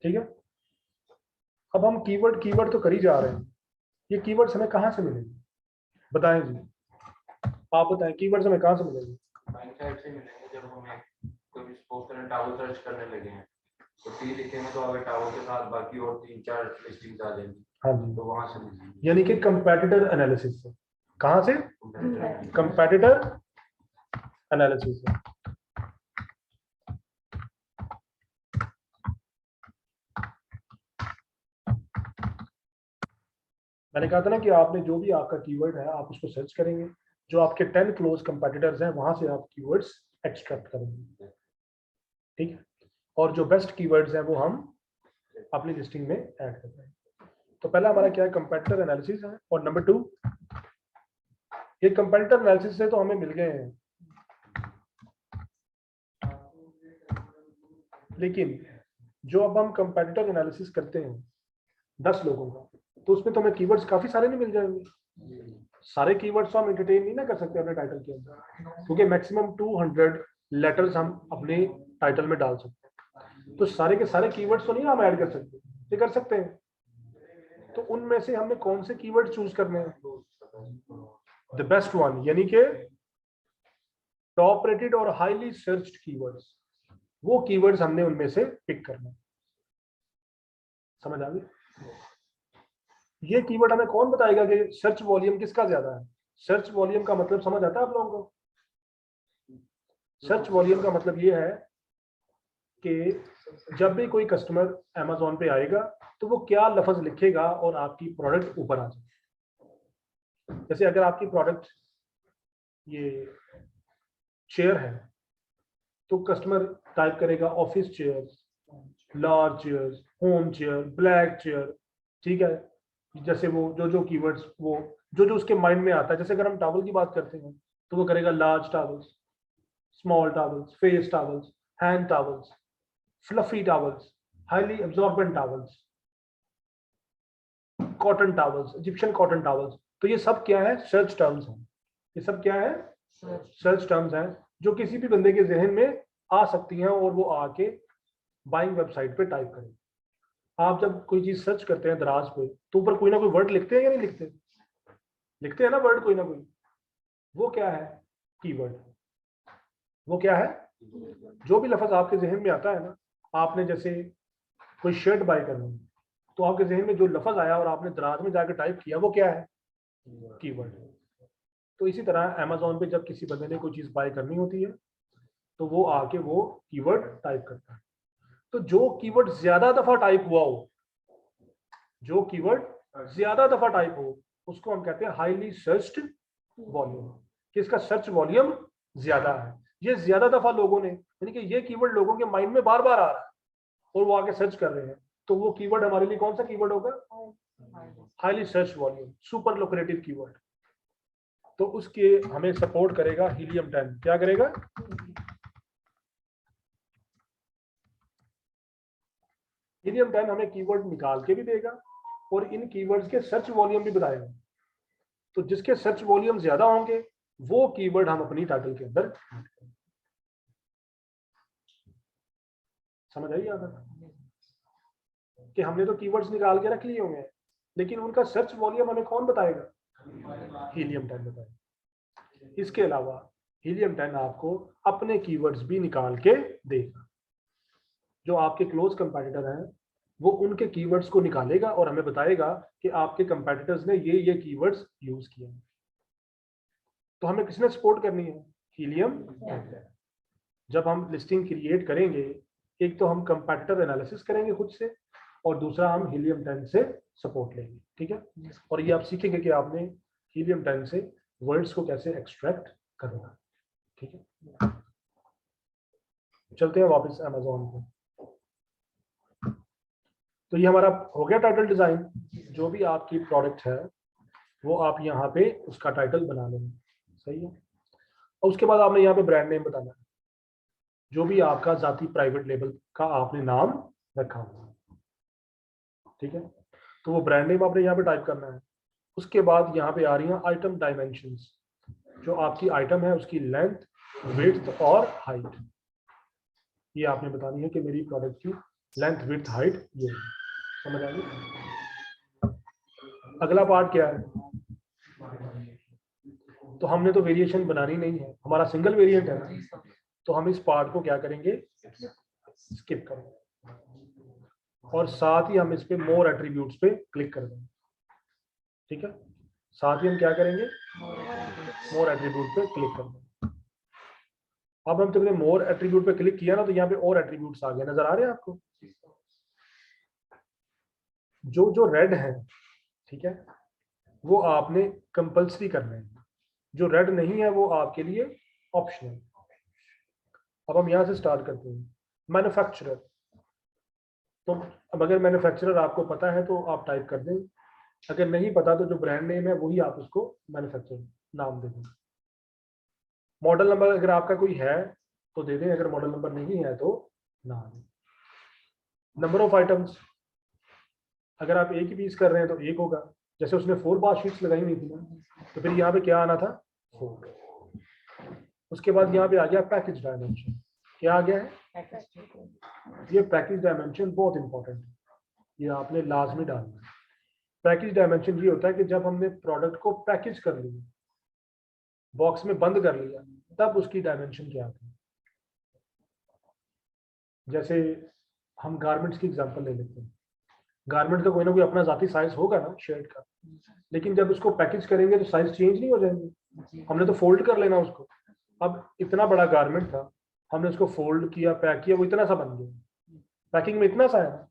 Speaker 1: ठीक है, अब हम कीवर्ड तो कर ही जा रहे हैं। ये कीवर्ड्स हमें कहां से मिलेंगे, बताएं जी, आप बताएं कीवर्ड्स हमें कहां से मिलेंगे?
Speaker 2: साइड से मिलेंगे जब हमें कोई सपोज करें टावल सर्च करने लगे हैं तो टी लिखेंगे तो अगर टावल के साथ बाकी और 3-4 लिस्टिंग्स आ जाएंगी।
Speaker 1: हाँ जी,
Speaker 2: तो वहां से मिलेंगे।
Speaker 1: यानी कि कंपेटिटर एनालिसिस से। कहां से? कंपेटिटर एनालिसिस से। मैंने कहा था ना कि आपने जो भी आपका कीवर्ड है आप उसको सर्च करेंगे, जो आपके 10 क्लोज कंपेटिटर्स हैं वहां से आप कीवर्ड्स एक्सट्रैक्ट करेंगे, ठीक है। और जो बेस्ट कीवर्ड्स हैं वो हम अपनी लिस्टिंग में ऐड करते हैं। तो पहला हमारा क्या है? कंपेटिटर एनालिसिस है। और नंबर 2, ये कंपेटिटर एनालिसिस से तो हमें मिल गए हैं, लेकिन जो अब हम कंपेटिटर एनालिसिस करते हैं 10 लोगों का, तो उसमें तो हमें कीवर्ड्स काफी सारे नहीं मिल जाएंगे। सारे कीवर्ड्स तो हम एंटरटेन नहीं ना कर सकते अपने टाइटल के अंदर, क्योंकि मैक्सिमम 200 लेटर्स हम अपने टाइटल में डाल सकते हैं। तो सारे के सारे कीवर्ड्स तो नहीं हम ऐड कर सकते, ये कर सकते हैं। तो उनमें से हमने कौन से कीवर्ड चूज करने हैं? द बेस्ट वन, यानी कि टॉप रेटेड और हाईली सर्च्ड कीवर्ड्स, वो कीवर्ड्स हमने उनमें से पिक करना है। समझ आ गई? ये कीवर्ड हमें कौन बताएगा कि सर्च वॉल्यूम किसका ज्यादा है? सर्च वॉल्यूम का मतलब समझ आता है आप लोगों को? सर्च वॉल्यूम का मतलब ये है कि जब भी कोई कस्टमर Amazon पे आएगा तो वो क्या लफ्ज लिखेगा और आपकी प्रोडक्ट ऊपर आ जाए। जैसे अगर आपकी प्रोडक्ट ये चेयर है तो कस्टमर टाइप करेगा office chairs, large chairs, home chair, black chair, ठीक है। जैसे वो जो कीवर्ड्स वो जो उसके माइंड में आता है। जैसे अगर हम टॉवल की बात करते हैं तो वो करेगा large towels, small towels, face towels, hand towels, fluffy towels, highly absorbent towels, cotton towels, Egyptian cotton towels. तो ये सब क्या है? सर्च टर्म्स हैं। ये सब क्या है? सर्च टर्म्स हैं जो किसी भी बंदे के जहन में आ सकती हैं और वो आके बाइंग वेबसाइट पे टाइप करें। आप जब कोई चीज सर्च करते हैं दराज पे तो ऊपर कोई ना कोई वर्ड लिखते हैं या नहीं लिखते? लिखते हैं ना वर्ड, कोई ना कोई। वो क्या है? कीवर्ड। वो क्या है? जो भी लफ्ज आपके जहन में आता है ना, आपने जैसे कोई शर्ट बाय करनी है तो आपके जहन में जो लफ्ज आया और आपने दराज में जाकर टाइप किया, वो क्या है? कीवर्ड। तो इसी तरह Amazon पे जब किसी बंदे ने कोई चीज बाय करनी होती है तो वो आके वो कीवर्ड टाइप करता है। तो जो कीवर्ड ज्यादा दफा टाइप हुआ हो, जो कीवर्ड ज्यादा दफा टाइप हो, उसको हम कहते हैं हाईली सर्च्ड वॉल्यूम, कि इसका सर्च वॉल्यूम ज्यादा है। ये ज्यादा दफा लोगों ने, यानी कि ये कीवर्ड लोगों के माइंड में बार बार आ रहा है और वो आके सर्च कर रहे हैं, तो वो कीवर्ड हमारे लिए कौन सा कीवर्ड होगा? Highly search volume, super locative keyword. तो उसके हमें सपोर्ट करेगा हीलियम 10। क्या करेगा? हीलियम 10 हमें कीवर्ड निकाल के भी देगा और इन कीवर्ड्स के सर्च वॉल्यूम भी बताएगा। तो जिसके सर्च वॉल्यूम ज्यादा होंगे वो कीवर्ड हम अपनी टाइटल के अंदर। समझ आई आता कि हमने तो कीवर्ड्स निकाल के रख लिए होंगे, लेकिन उनका सर्च वॉल्यूम हमें कौन बताएगा? हीलियम 10 बताएगा। इसके अलावा हीलियम 10 आपको अपने कीवर्ड्स भी निकाल के देगा। जो आपके क्लोज कंपेटिटर हैं वो उनके कीवर्ड्स को निकालेगा और हमें बताएगा कि आपके कंपेटिटर्स ने ये कीवर्ड्स यूज किए हैं। तो हमें किसने सपोर्ट करनी है? हीलियम 10। जब हम लिस्टिंग क्रिएट करेंगे, एक तो हम कंपेटिटर एनालिसिस करेंगे खुद से और दूसरा हम हीलियम 10 से सपोर्ट लेंगे, ठीक है। और ये आप सीखेंगे कि आपने हीलियम 10 से वर्ड्स को कैसे एक्सट्रैक्ट करना, ठीक है। चलते हैं वापस Amazon पे। तो ये हमारा हो गया टाइटल डिजाइन। जो भी आपकी प्रोडक्ट है वो आप यहाँ पे उसका टाइटल बना लेंगे, सही है। और उसके बाद आपने यहाँ पे ब्रांड नेम बताना है, जो भी आपका जाती प्राइवेट लेबल का आपने नाम रखा हुआ, ठीक है। तो वो ब्रांड नेम आपने यहाँ पे टाइप करना है। उसके बाद यहाँ पे आ रही हैं आइटम डायमेंशंस। जो आपकी आइटम है उसकी लेंथ, विड्थ और हाइट, ये आपने बतानी है कि मेरी प्रोडक्ट की लेंथ, विड्थ, हाइट ये है। समझ आ गई? अगला पार्ट क्या है? तो हमने तो वेरिएशन बनानी नहीं है, हमारा सिंगल वेरिएंट है ना, तो हम इस पार्ट को क्या करेंगे? स्किप करेंगे और साथ ही हम इस पे मोर एट्रीब्यूट्स पे क्लिक कर देंगे, ठीक है। साथ ही हम क्या करेंगे, मोर एट्रीब्यूट पे क्लिक कर देंगे। अब हम तुमने मोर एट्रीब्यूट पे क्लिक किया ना, तो यहाँ पे और एट्रीब्यूट्स आ गए, नजर आ रहे हैं आपको? जो जो रेड है, ठीक है, वो आपने कंपल्सरी करना है, जो रेड नहीं है वो आपके लिए ऑप्शनल। अब हम यहाँ से स्टार्ट करते हैं। मैन्युफैक्चरर, तो अब अगर मैन्युफैक्चरर आपको पता है तो आप टाइप कर दें, अगर नहीं पता तो जो ब्रांड नेम है वही आप उसको मैन्युफैक्चरर नाम दे दें। मॉडल नंबर अगर आपका कोई है तो दे दें, अगर मॉडल नंबर नहीं है तो ना दें। नंबर ऑफ आइटम्स, अगर आप एक ही पीस कर रहे हैं तो एक होगा, जैसे उसने 4 बार शीट्स लगाई हुई थी ना, तो फिर यहाँ पे क्या आना था, 4। उसके बाद यहाँ पे आ गया पैकेज डायमेंशन। क्या आ गया है, ये पैकेज डायमेंशन बहुत इंपॉर्टेंट है, ये आपने लाजमी डालना है। पैकेज डायमेंशन ये होता है कि जब हमने प्रोडक्ट को पैकेज कर लिया, बॉक्स में बंद कर लिया, तब उसकी डायमेंशन क्या आती है। जैसे हम गारमेंट्स की एग्जांपल ले लेते हैं, गारमेंट का कोई ना कोई अपना जाती साइज होगा ना शर्ट का, लेकिन जब उसको पैकेज करेंगे तो साइज चेंज नहीं हो जाएंगे, हमने तो फोल्ड कर लेना उसको। अब इतना बड़ा गारमेंट था, हमने उसको फोल्ड किया, पैक किया, वो इतना सा बन गया, पैकिंग में इतना सा है,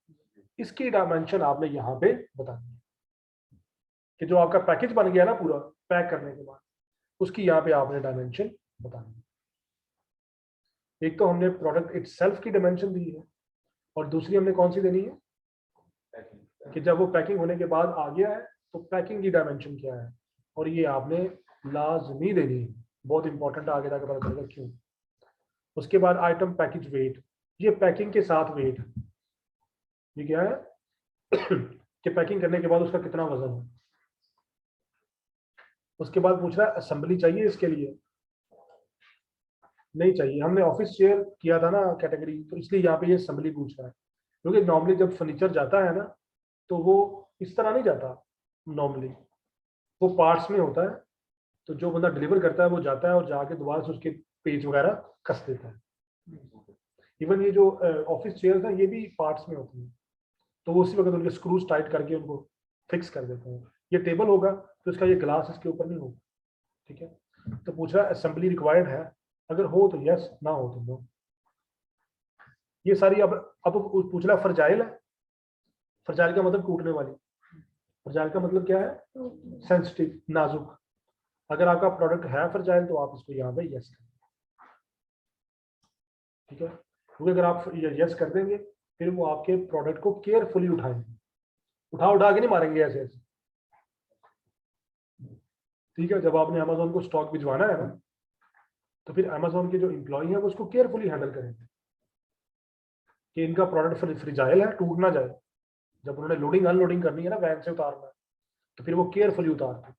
Speaker 1: इसकी डायमेंशन आपने यहाँ पे बतानी है कि जो आपका पैकेज बन गया ना पूरा पैक करने के बाद, उसकी यहाँ पे आपने डायमेंशन बतानी है। एक तो हमने प्रोडक्ट इटसेल्फ की डायमेंशन दी है, और दूसरी हमने कौन सी देनी है कि जब वो पैकिंग होने के बाद आ गया है तो पैकिंग की डायमेंशन क्या है, और ये आपने लाजमी देनी है, बहुत इंपॉर्टेंट, आगे जाकर पता चलेगा क्यों। उसके बाद आइटम पैकेज वेट, ये पैकिंग के साथ वेट है, ये क्या है कि पैकिंग करने के बाद उसका कितना वजन है। उसके बाद पूछ रहा है असेंबली चाहिए इसके लिए, नहीं चाहिए, हमने ऑफिस चेयर किया था ना कैटेगरी, तो इसलिए यहाँ पे ये असेंबली पूछ रहा है, क्योंकि नॉर्मली जब फर्नीचर जाता है ना तो वो इस तरह नहीं जाता, नॉर्मली वो पार्ट्स में होता है, तो जो बंदा डिलीवर करता है वो जाता है और जाके दोबारा से उसके पेज वगैरह कस देता है। इवन ये जो ऑफिस चेयर्स हैं ये भी पार्ट्स में होती हैं, तो वो उसी वक्त उनके स्क्रूज टाइट करके उनको फिक्स कर देते हैं। ये टेबल होगा तो इसका ये ग्लास इसके ऊपर नहीं होगा, ठीक है। तो पूछ रहा है असेंबली रिक्वायर्ड है, अगर हो तो यस, ना हो तो नो। ये सारी अब पूछ रहा है फ्रजाइल है, फ्रजाइल का मतलब टूटने वाली, फ्रजाइल का मतलब क्या है, सेंसिटिव, नाजुक। अगर आपका प्रोडक्ट है फ्रजाइल तो आप इसको यहाँ पे यस करें, ठीक है, क्योंकि अगर आप यस कर देंगे फिर वो आपके प्रोडक्ट को केयरफुली उठाएंगे, उठा के नहीं मारेंगे ऐसे ऐसे, ठीक है। जब आपने अमेजोन को स्टॉक भिजवाना है ना, तो फिर अमेजोन के जो एम्प्लॉय हैं वो उसको केयरफुली हैंडल करेंगे कि इनका प्रोडक्ट फ्रिजाइल है, टूट ना जाए। जब उन्होंने लोडिंग अनलोडिंग करनी है ना, वैन से उतारना है, तो फिर वो केयरफुली उतारते हैं।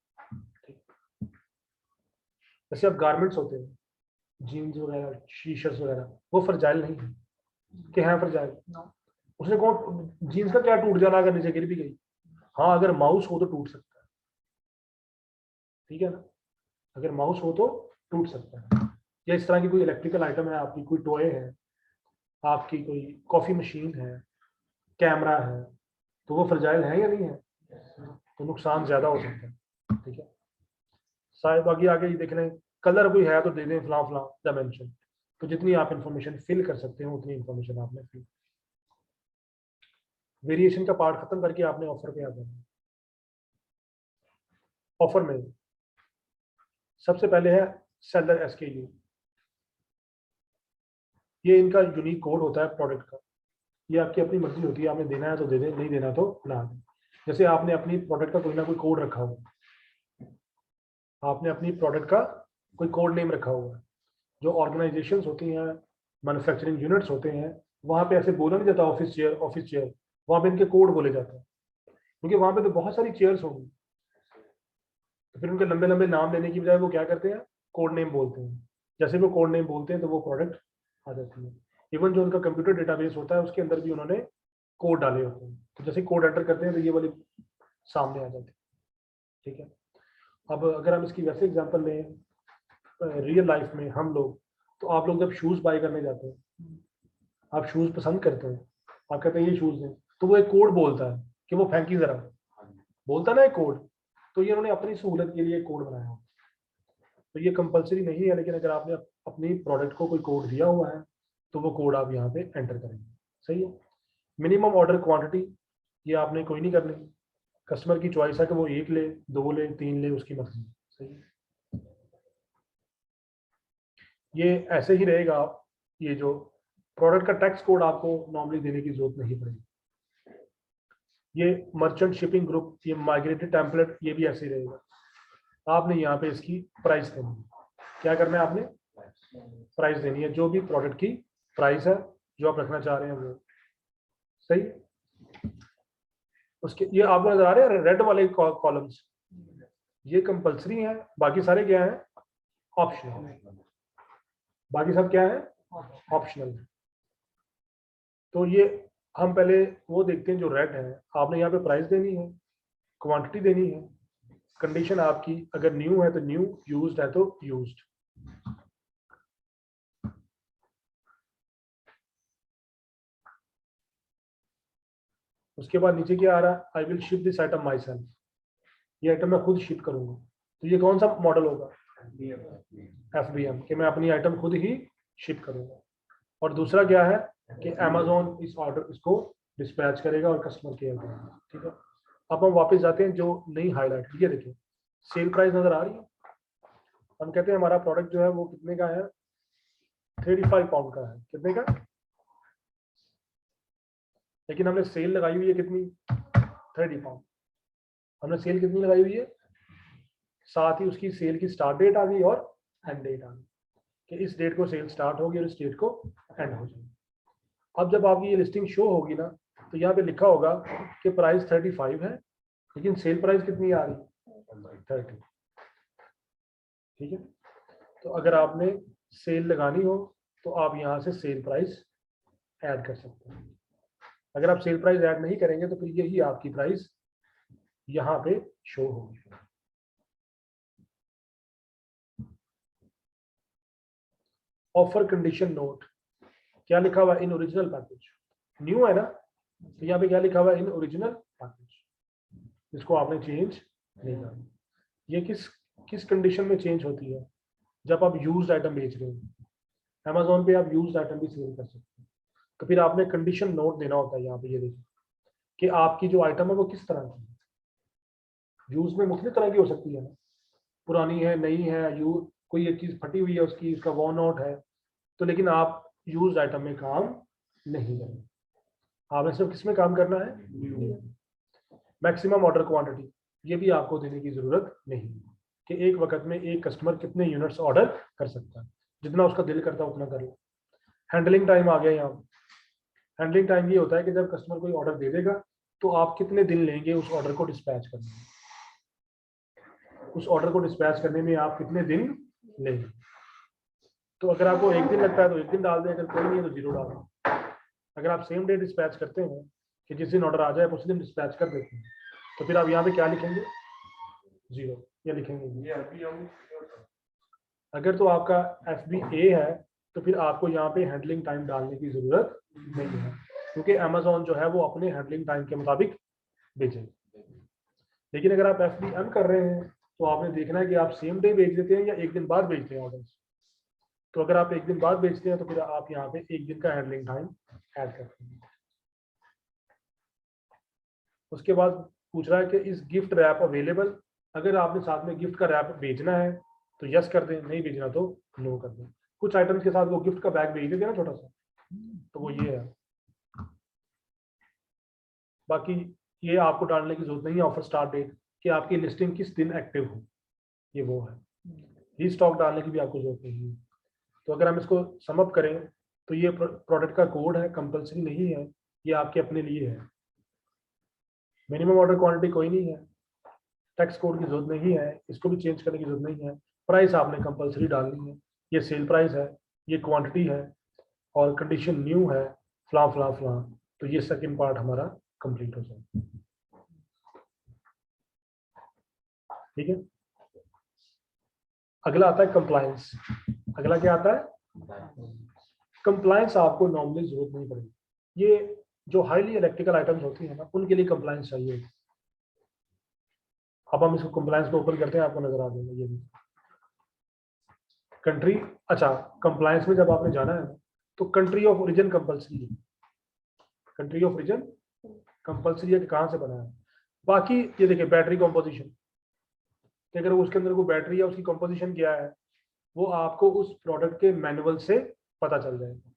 Speaker 1: जैसे अब गारमेंट्स होते हैं, जीन्स वगैरह, टी-शर्ट्स वगैरह, वो फ्रजाइल नहीं है कि हाँ फ्रजाइल, उसने कौन, जीन्स का क्या टूट जाना अगर नीचे गिर भी गई, हाँ अगर माउस हो तो टूट सकता है, ठीक है ना, अगर माउस हो तो टूट सकता है। या इस तरह की कोई इलेक्ट्रिकल आइटम है आपकी, कोई टॉय है आपकी, कोई कॉफी मशीन है, कैमरा है, तो वो फ्रजाइल है या नहीं है, तो नुकसान ज्यादा हो सकता है, ठीक है। शायद बाकी आगे ये देख लें, कलर कोई है तो दे दें फला फला डायमेंशन, तो जितनी आप इंफॉर्मेशन फिल कर सकते हो उतनी इंफॉर्मेशन आपने फिल। वेरिएशन का पार्ट खत्म करके आपने ऑफर पे आ जाना। ऑफर में सबसे पहले है सेलर SKU, ये इनका यूनिक कोड होता है प्रोडक्ट का, ये आपकी अपनी मर्जी होती है, आपने देना है तो दे दें, नहीं देना तो ना दें। जैसे आपने अपनी प्रोडक्ट का कोई ना कोई कोड रखा हुआ, आपने अपनी प्रोडक्ट का कोई कोड नेम रखा हुआ है, जो ऑर्गेनाइजेशंस होती हैं, मैन्युफैक्चरिंग यूनिट्स होते हैं, वहाँ पे ऐसे बोला नहीं जाता ऑफिस चेयर, वहाँ पे इनके कोड बोले जाते हैं, क्योंकि वहाँ पे तो बहुत सारी चेयर्स होंगी, तो फिर उनके लंबे लंबे नाम लेने की बजाय वो क्या करते हैं, कोड नेम बोलते हैं। जैसे वो कोड नेम बोलते हैं तो वो प्रोडक्ट आ जाती है। इवन जो उनका कंप्यूटर डेटाबेस होता है उसके अंदर भी उन्होंने कोड डाले होते हैं, तो जैसे कोड एंटर करते हैं तो ये वाली सामने आ जाती है, ठीक है। अब अगर हम इसकी वैसे एग्जांपल लें रियल लाइफ में हम लोग, तो आप लोग जब शूज़ बाय करने जाते हैं, आप शूज़ पसंद करते हैं, आप कहते हैं ये शूज़ हैं, तो वो एक कोड बोलता है कि वो फेंकी जरा, बोलता ना एक कोड, तो ये उन्होंने अपनी सहूलत के लिए कोड बनाया हो, तो ये कंपलसरी नहीं है, लेकिन अगर आपने अपनी प्रोडक्ट को कोई कोड दिया हुआ है तो वो कोड आप यहाँ पे एंटर करेंगे। सही है। मिनिमम ऑर्डर क्वांटिटी ये आपने कोई नहीं करनी, कस्टमर की चॉइस है कि वो 1 ले, 2 ले, 3 ले, उसकी मर्जी। सही है। ये ऐसे ही रहेगा। ये जो प्रोडक्ट का टैक्स कोड आपको नॉर्मली देने की जरूरत नहीं पड़ेगी। ये मर्चेंट शिपिंग ग्रुप, ये माइग्रेटेड टेम्पलेट, ये भी ऐसे ही रहेगा। आपने यहाँ पे इसकी प्राइस देनी है। क्या करना है, आपने प्राइस देनी है, जो भी प्रोडक्ट की प्राइस है जो आप रखना चाह रहे हैं वो। सही। उसके ये आपको नजर आ रहे हैं रेड वाले कॉलम्स, ये कंपलसरी है, बाकी सारे क्या है, ऑप्शनल। बाकी सब क्या है, ऑप्शनल। तो ये हम पहले वो देखते हैं जो रेड है। आपने यहाँ पे प्राइस देनी है, क्वांटिटी देनी है, कंडीशन आपकी अगर न्यू है तो न्यू, यूज्ड है तो यूज्ड। उसके बाद नीचे क्या आ रहा है, I will ship this item my self, ये आइटम मैं खुद शिप करूंगा। तो ये कौन सा मॉडल होगा, FBM, कि मैं अपनी आइटम खुद ही शिप करूंगा। और दूसरा क्या है कि Amazon इस ऑर्डर इसको डिस्पैच करेगा और कस्टमर केयर करेगा। ठीक है। अब हम वापस जाते हैं जो नई हाईलाइट, ये देखिए सेल प्राइस नजर आ रही है। हम कहते हैं हमारा प्रोडक्ट जो है वो कितने का है, 35 पाउंड का है। कितने का, लेकिन हमने सेल लगाई हुई है कितनी, 30 पाउंड। हमने सेल कितनी लगाई हुई है, साथ ही उसकी सेल की स्टार्ट डेट आ गई और एंड डेट आ गई कि इस डेट को सेल स्टार्ट होगी और इस डेट को एंड हो जाएगी। अब जब आपकी ये लिस्टिंग शो होगी ना, तो यहाँ पे लिखा होगा कि प्राइस 35 है, लेकिन सेल प्राइस कितनी आ रही है, 30। ठीक है। तो अगर आपने सेल लगानी हो तो आप यहाँ से सेल प्राइस ऐड कर सकते हैं। अगर आप सेल प्राइस ऐड नहीं करेंगे तो फिर यही आपकी प्राइस यहाँ पे शो होगी। ऑफर कंडीशन नोट, क्या लिखा हुआ इन ओरिजिनल पैकेज, न्यू है ना, तो यहाँ पे क्या लिखा हुआ इन ओरिजिनल पैकेज, इसको आपने चेंज नहीं करना। ये किस किस कंडीशन में चेंज होती है, जब आप यूज्ड आइटम बेच रहे हो। Amazon पे आप यूज्ड आइटम भी सेल कर सकते हैं, तो फिर आपने कंडीशन नोट देना होता है यहाँ पे। ये देखिए कि आपकी जो आइटम है वो किस तरह की है। यूज में मुख्तलिफ तरह की हो सकती है, पुरानी है, नई है, कोई एक चीज फटी हुई है उसकी, उसका वॉर्न आउट है, तो लेकिन आप यूज आइटम में काम नहीं करेंगे, आपने सिर्फ किसमें काम करना है। मैक्सिमम ऑर्डर क्वांटिटी, ये भी आपको देने की जरूरत नहीं कि एक वक्त में एक कस्टमर कितने यूनिट्स ऑर्डर कर सकता है, जितना उसका दिल करता है उतना कर लो। हैंडलिंग टाइम आ गया यहाँ। हैंडलिंग टाइम ये होता है कि जब कस्टमर कोई ऑर्डर दे देगा तो आप कितने दिन लेंगे उस ऑर्डर को डिस्पैच करने में, उस ऑर्डर को डिस्पैच करने में आप कितने दिन लेंगे। तो अगर आपको एक दिन लगता है तो एक दिन डाल दें, अगर कोई नहीं है तो 0 डाल दें। अगर आप सेम डे डिस्पैच करते हैं कि जिस दिन ऑर्डर आ जाए उसी दिन डिस्पैच कर देते हैं, तो फिर आप यहाँ पे क्या लिखेंगे, 0 या लिखेंगे। अगर तो आपका FBA है तो फिर आपको यहाँ पे हैंडलिंग टाइम डालने की जरूरत नहीं है, क्योंकि Amazon जो है वो अपने हैंडलिंग टाइम के मुताबिक बेचेगा। लेकिन अगर आप FBM कर रहे हैं तो आपने देखना है कि आप सेम डे बेच देते हैं या एक दिन बाद बेचते हैं ऑर्डर। तो अगर आप एक दिन बाद बेचते हैं तो फिर आप यहाँ पे एक दिन का हैंडलिंग टाइम ऐड करते हैं। उसके बाद पूछ रहा है कि इस गिफ्ट रैप अवेलेबल, अगर आपने साथ में गिफ्ट का रैप भेजना है तो यस कर दें, नहीं भेजना तो नो कर दें। कुछ आइटम्स के साथ वो गिफ्ट का बैग भेज देते हैं ना छोटा सा, तो वो ये है। बाकी ये आपको डालने की जरूरत नहीं है ऑफर स्टार्ट डेट, कि आपकी लिस्टिंग किस दिन एक्टिव हो, ये वो है। रीस्टॉक डालने की भी आपको जरूरत नहीं है। तो अगर हम इसको समअप करें तो ये प्रोडक्ट का कोड है, कंपलसरी नहीं है, ये आपके अपने लिए है। मिनिमम ऑर्डर क्वांटिटी कोई नहीं है, टैक्स कोड की जरूरत नहीं है, इसको भी चेंज करने की जरूरत नहीं है। प्राइस आपने कंपलसरी डालनी है, ये सेल प्राइस है, ये क्वांटिटी है, और कंडीशन न्यू है, फला फला फला। तो ये सेकंड पार्ट हमारा कंप्लीट हो जाए। ठीक है। अगला आता है कंप्लायंस। अगला क्या आता है, कंप्लायंस आपको नॉर्मली जरूरत नहीं पड़ेगी। ये जो हाईली इलेक्ट्रिकल आइटम्स होती है ना, उनके लिए कंप्लायंस चाहिए। अब हम इसको कंप्लायंस को ओपन करते हैं, आपको नजर आ जाएगा ये भी कंट्री। अच्छा, कंप्लायंस में जब आपने जाना है तो कंट्री ऑफ ओरिजिन कंपल्सरी है, कंट्री ऑफ ओरिजिन कंपल्सरी है कि कहाँ से बना है। बाकी ये देखिए बैटरी कॉम्पोजिशन, कि अगर उसके अंदर कोई बैटरी है उसकी कॉम्पोजिशन क्या है वो आपको उस प्रोडक्ट के मैनुअल से पता चल जाएगा,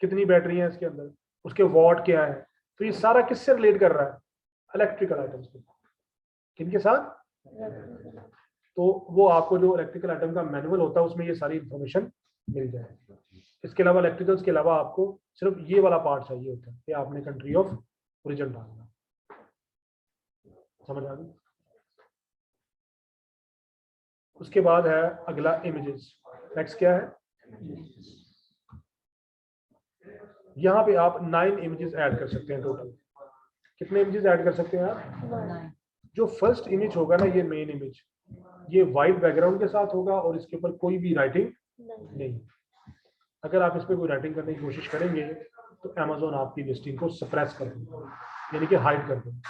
Speaker 1: कितनी बैटरी है इसके अंदर, उसके वॉट क्या है। तो ये सारा किससे रिलेट कर रहा है, इलेक्ट्रिकल आइटम्स के, किनके साथ, तो वो आपको जो इलेक्ट्रिकल आइटम का मैनुअल होता है उसमें ये सारी इंफॉर्मेशन मिल जाएगी। इसके अलावा इलेक्ट्रिकल्स के अलावा आपको सिर्फ ये वाला पार्ट चाहिए होता है कि आपने कंट्री ऑफ ओरिजिन डालना, समझ आ गई। उसके बाद है अगला इमेजेस। नेक्स्ट क्या है, यहाँ पे आप 9 इमेजेस ऐड कर सकते हैं टोटल। कितने इमेजेस ऐड कर सकते हैं आप, जो फर्स्ट इमेज होगा ना ये मेन इमेज, ये वाइट बैकग्राउंड के साथ होगा और इसके ऊपर कोई भी राइटिंग नहीं। अगर आप इस पर कोई राइटिंग करने की कोशिश करेंगे तो अमेज़न आपकी लिस्टिंग को सप्रेस कर देगा, यानी कि हाइड कर देगा।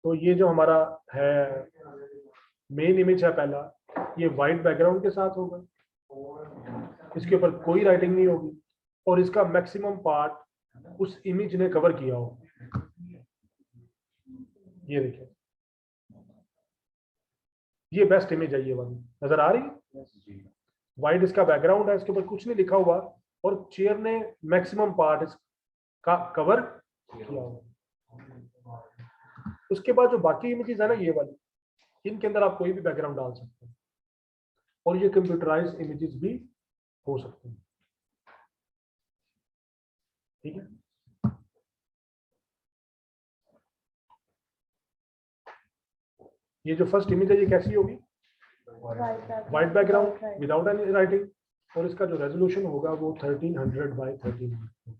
Speaker 1: तो ये जो हमारा है मेन इमेज है पहला, ये वाइट बैकग्राउंड के साथ होगा, इसके ऊपर कोई राइटिंग नहीं होगी और इसका मैक्सिमम पार्ट उस इमेज ने कवर किया हो। ये देखिए ये बेस्ट इमेज है, ये वाली नजर आ रही है। वाइट इसका बैकग्राउंड है, इसके ऊपर कुछ नहीं लिखा हुआ और चेयर ने मैक्सिमम पार्ट इसका कवर किया हुआ। उसके बाद जो बाकी इमेजेस है ना ये वाली, इनके अंदर आप कोई भी बैकग्राउंड डाल सकते हैं और ये कंप्यूटराइज इमेजेस भी हो सकते हैं, ठीक है। ये जो फर्स्ट इमेज है ये कैसी होगी, white background without any writing और इसका जो रेजोल्यूशन होगा वो 1300 बाय 1300।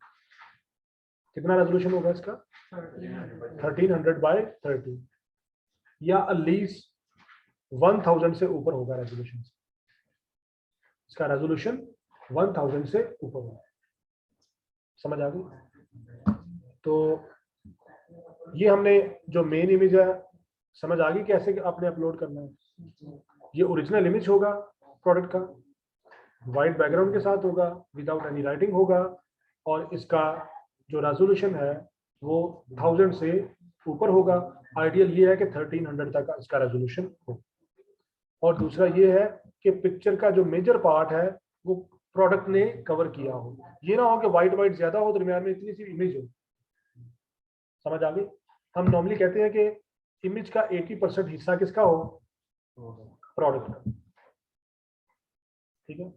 Speaker 1: कितना रेजोल्यूशन होगा इसका, 1300 बाय 13 या एटलीस्ट 1000 से ऊपर होगा रेजोल्यूशन। इसका रेजोल्यूशन 1000 से ऊपर होगा, समझ आ गई। तो ये हमने जो मेन इमेज है समझ आ गई कैसे आपने अपलोड करना है। ये ओरिजिनल इमेज होगा प्रोडक्ट का, वाइट बैकग्राउंड के साथ होगा, विदाउट एनी राइटिंग होगा और इसका जो रेजोल्यूशन है वो 1000 से ऊपर होगा। आइडियल ये है कि 1300 तक इसका रेजोल्यूशन हो। और दूसरा ये है कि पिक्चर का जो मेजर पार्ट है वो प्रोडक्ट ने कवर किया हो, ये ना हो कि वाइट वाइट ज्यादा हो दरमियान में इतनी सी इमेज हो, समझ आ गई। हम नॉर्मली कहते हैं कि इमेज का 80% हिस्सा किसका हो, प्रोडक्ट का, ठीक है।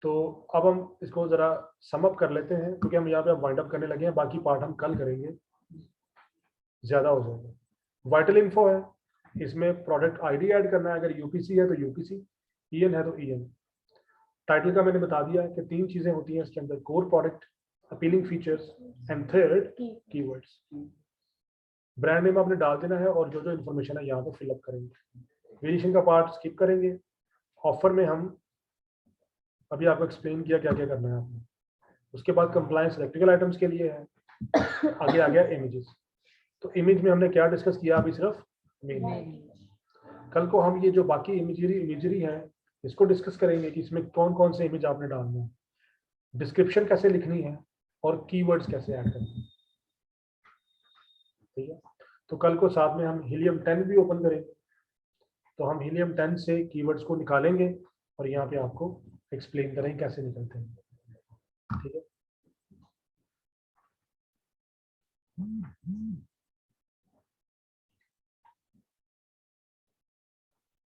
Speaker 1: तो अब हम इसको जरा सम अप कर लेते हैं क्योंकि हम यहाँ पे वाइंड अप करने लगे हैं, बाकी पार्ट हम कल करेंगे, ज्यादा हो जाएगा। वाइटल इन्फो है, इसमें प्रोडक्ट आईडी ऐड करना है, अगर यूपीसी है तो यूपीसी, ईएन है तो ईएन। टाइटल का मैंने बता दिया कि 3 चीजें होती हैं इसके अंदर, core product, appealing features and third keywords. Brand name आपने डाल देना है और जो जो इन्फॉर्मेशन है यहाँ पे फिलअप करेंगे। वेरिएशन का पार्ट स्किप करेंगे। ऑफर में हम अभी आपको एक्सप्लेन किया क्या क्या करना है आपने। उसके बाद कंप्लायंस इलेक्ट्रिकल आइटम्स के लिए है। आगे आ गया इमेजेस। तो इमेज में हमने क्या डिस्कस किया, अभी सिर्फ मेन। कल को हम ये जो बाकी इमेजरी है इसको डिस्कस करेंगे कि इसमें कौन कौन से इमेज आपने डालना है, डिस्क्रिप्शन कैसे लिखनी है और कीवर्ड्स कैसे ऐड करनी है, ठीक है। तो कल को साथ में हम हीलियम 10 भी ओपन करेंगे, तो हम हीलियम 10 से कीवर्ड्स को निकालेंगे और यहाँ पे आपको एक्सप्लेन करेंगे कैसे निकलते हैं, ठीक है।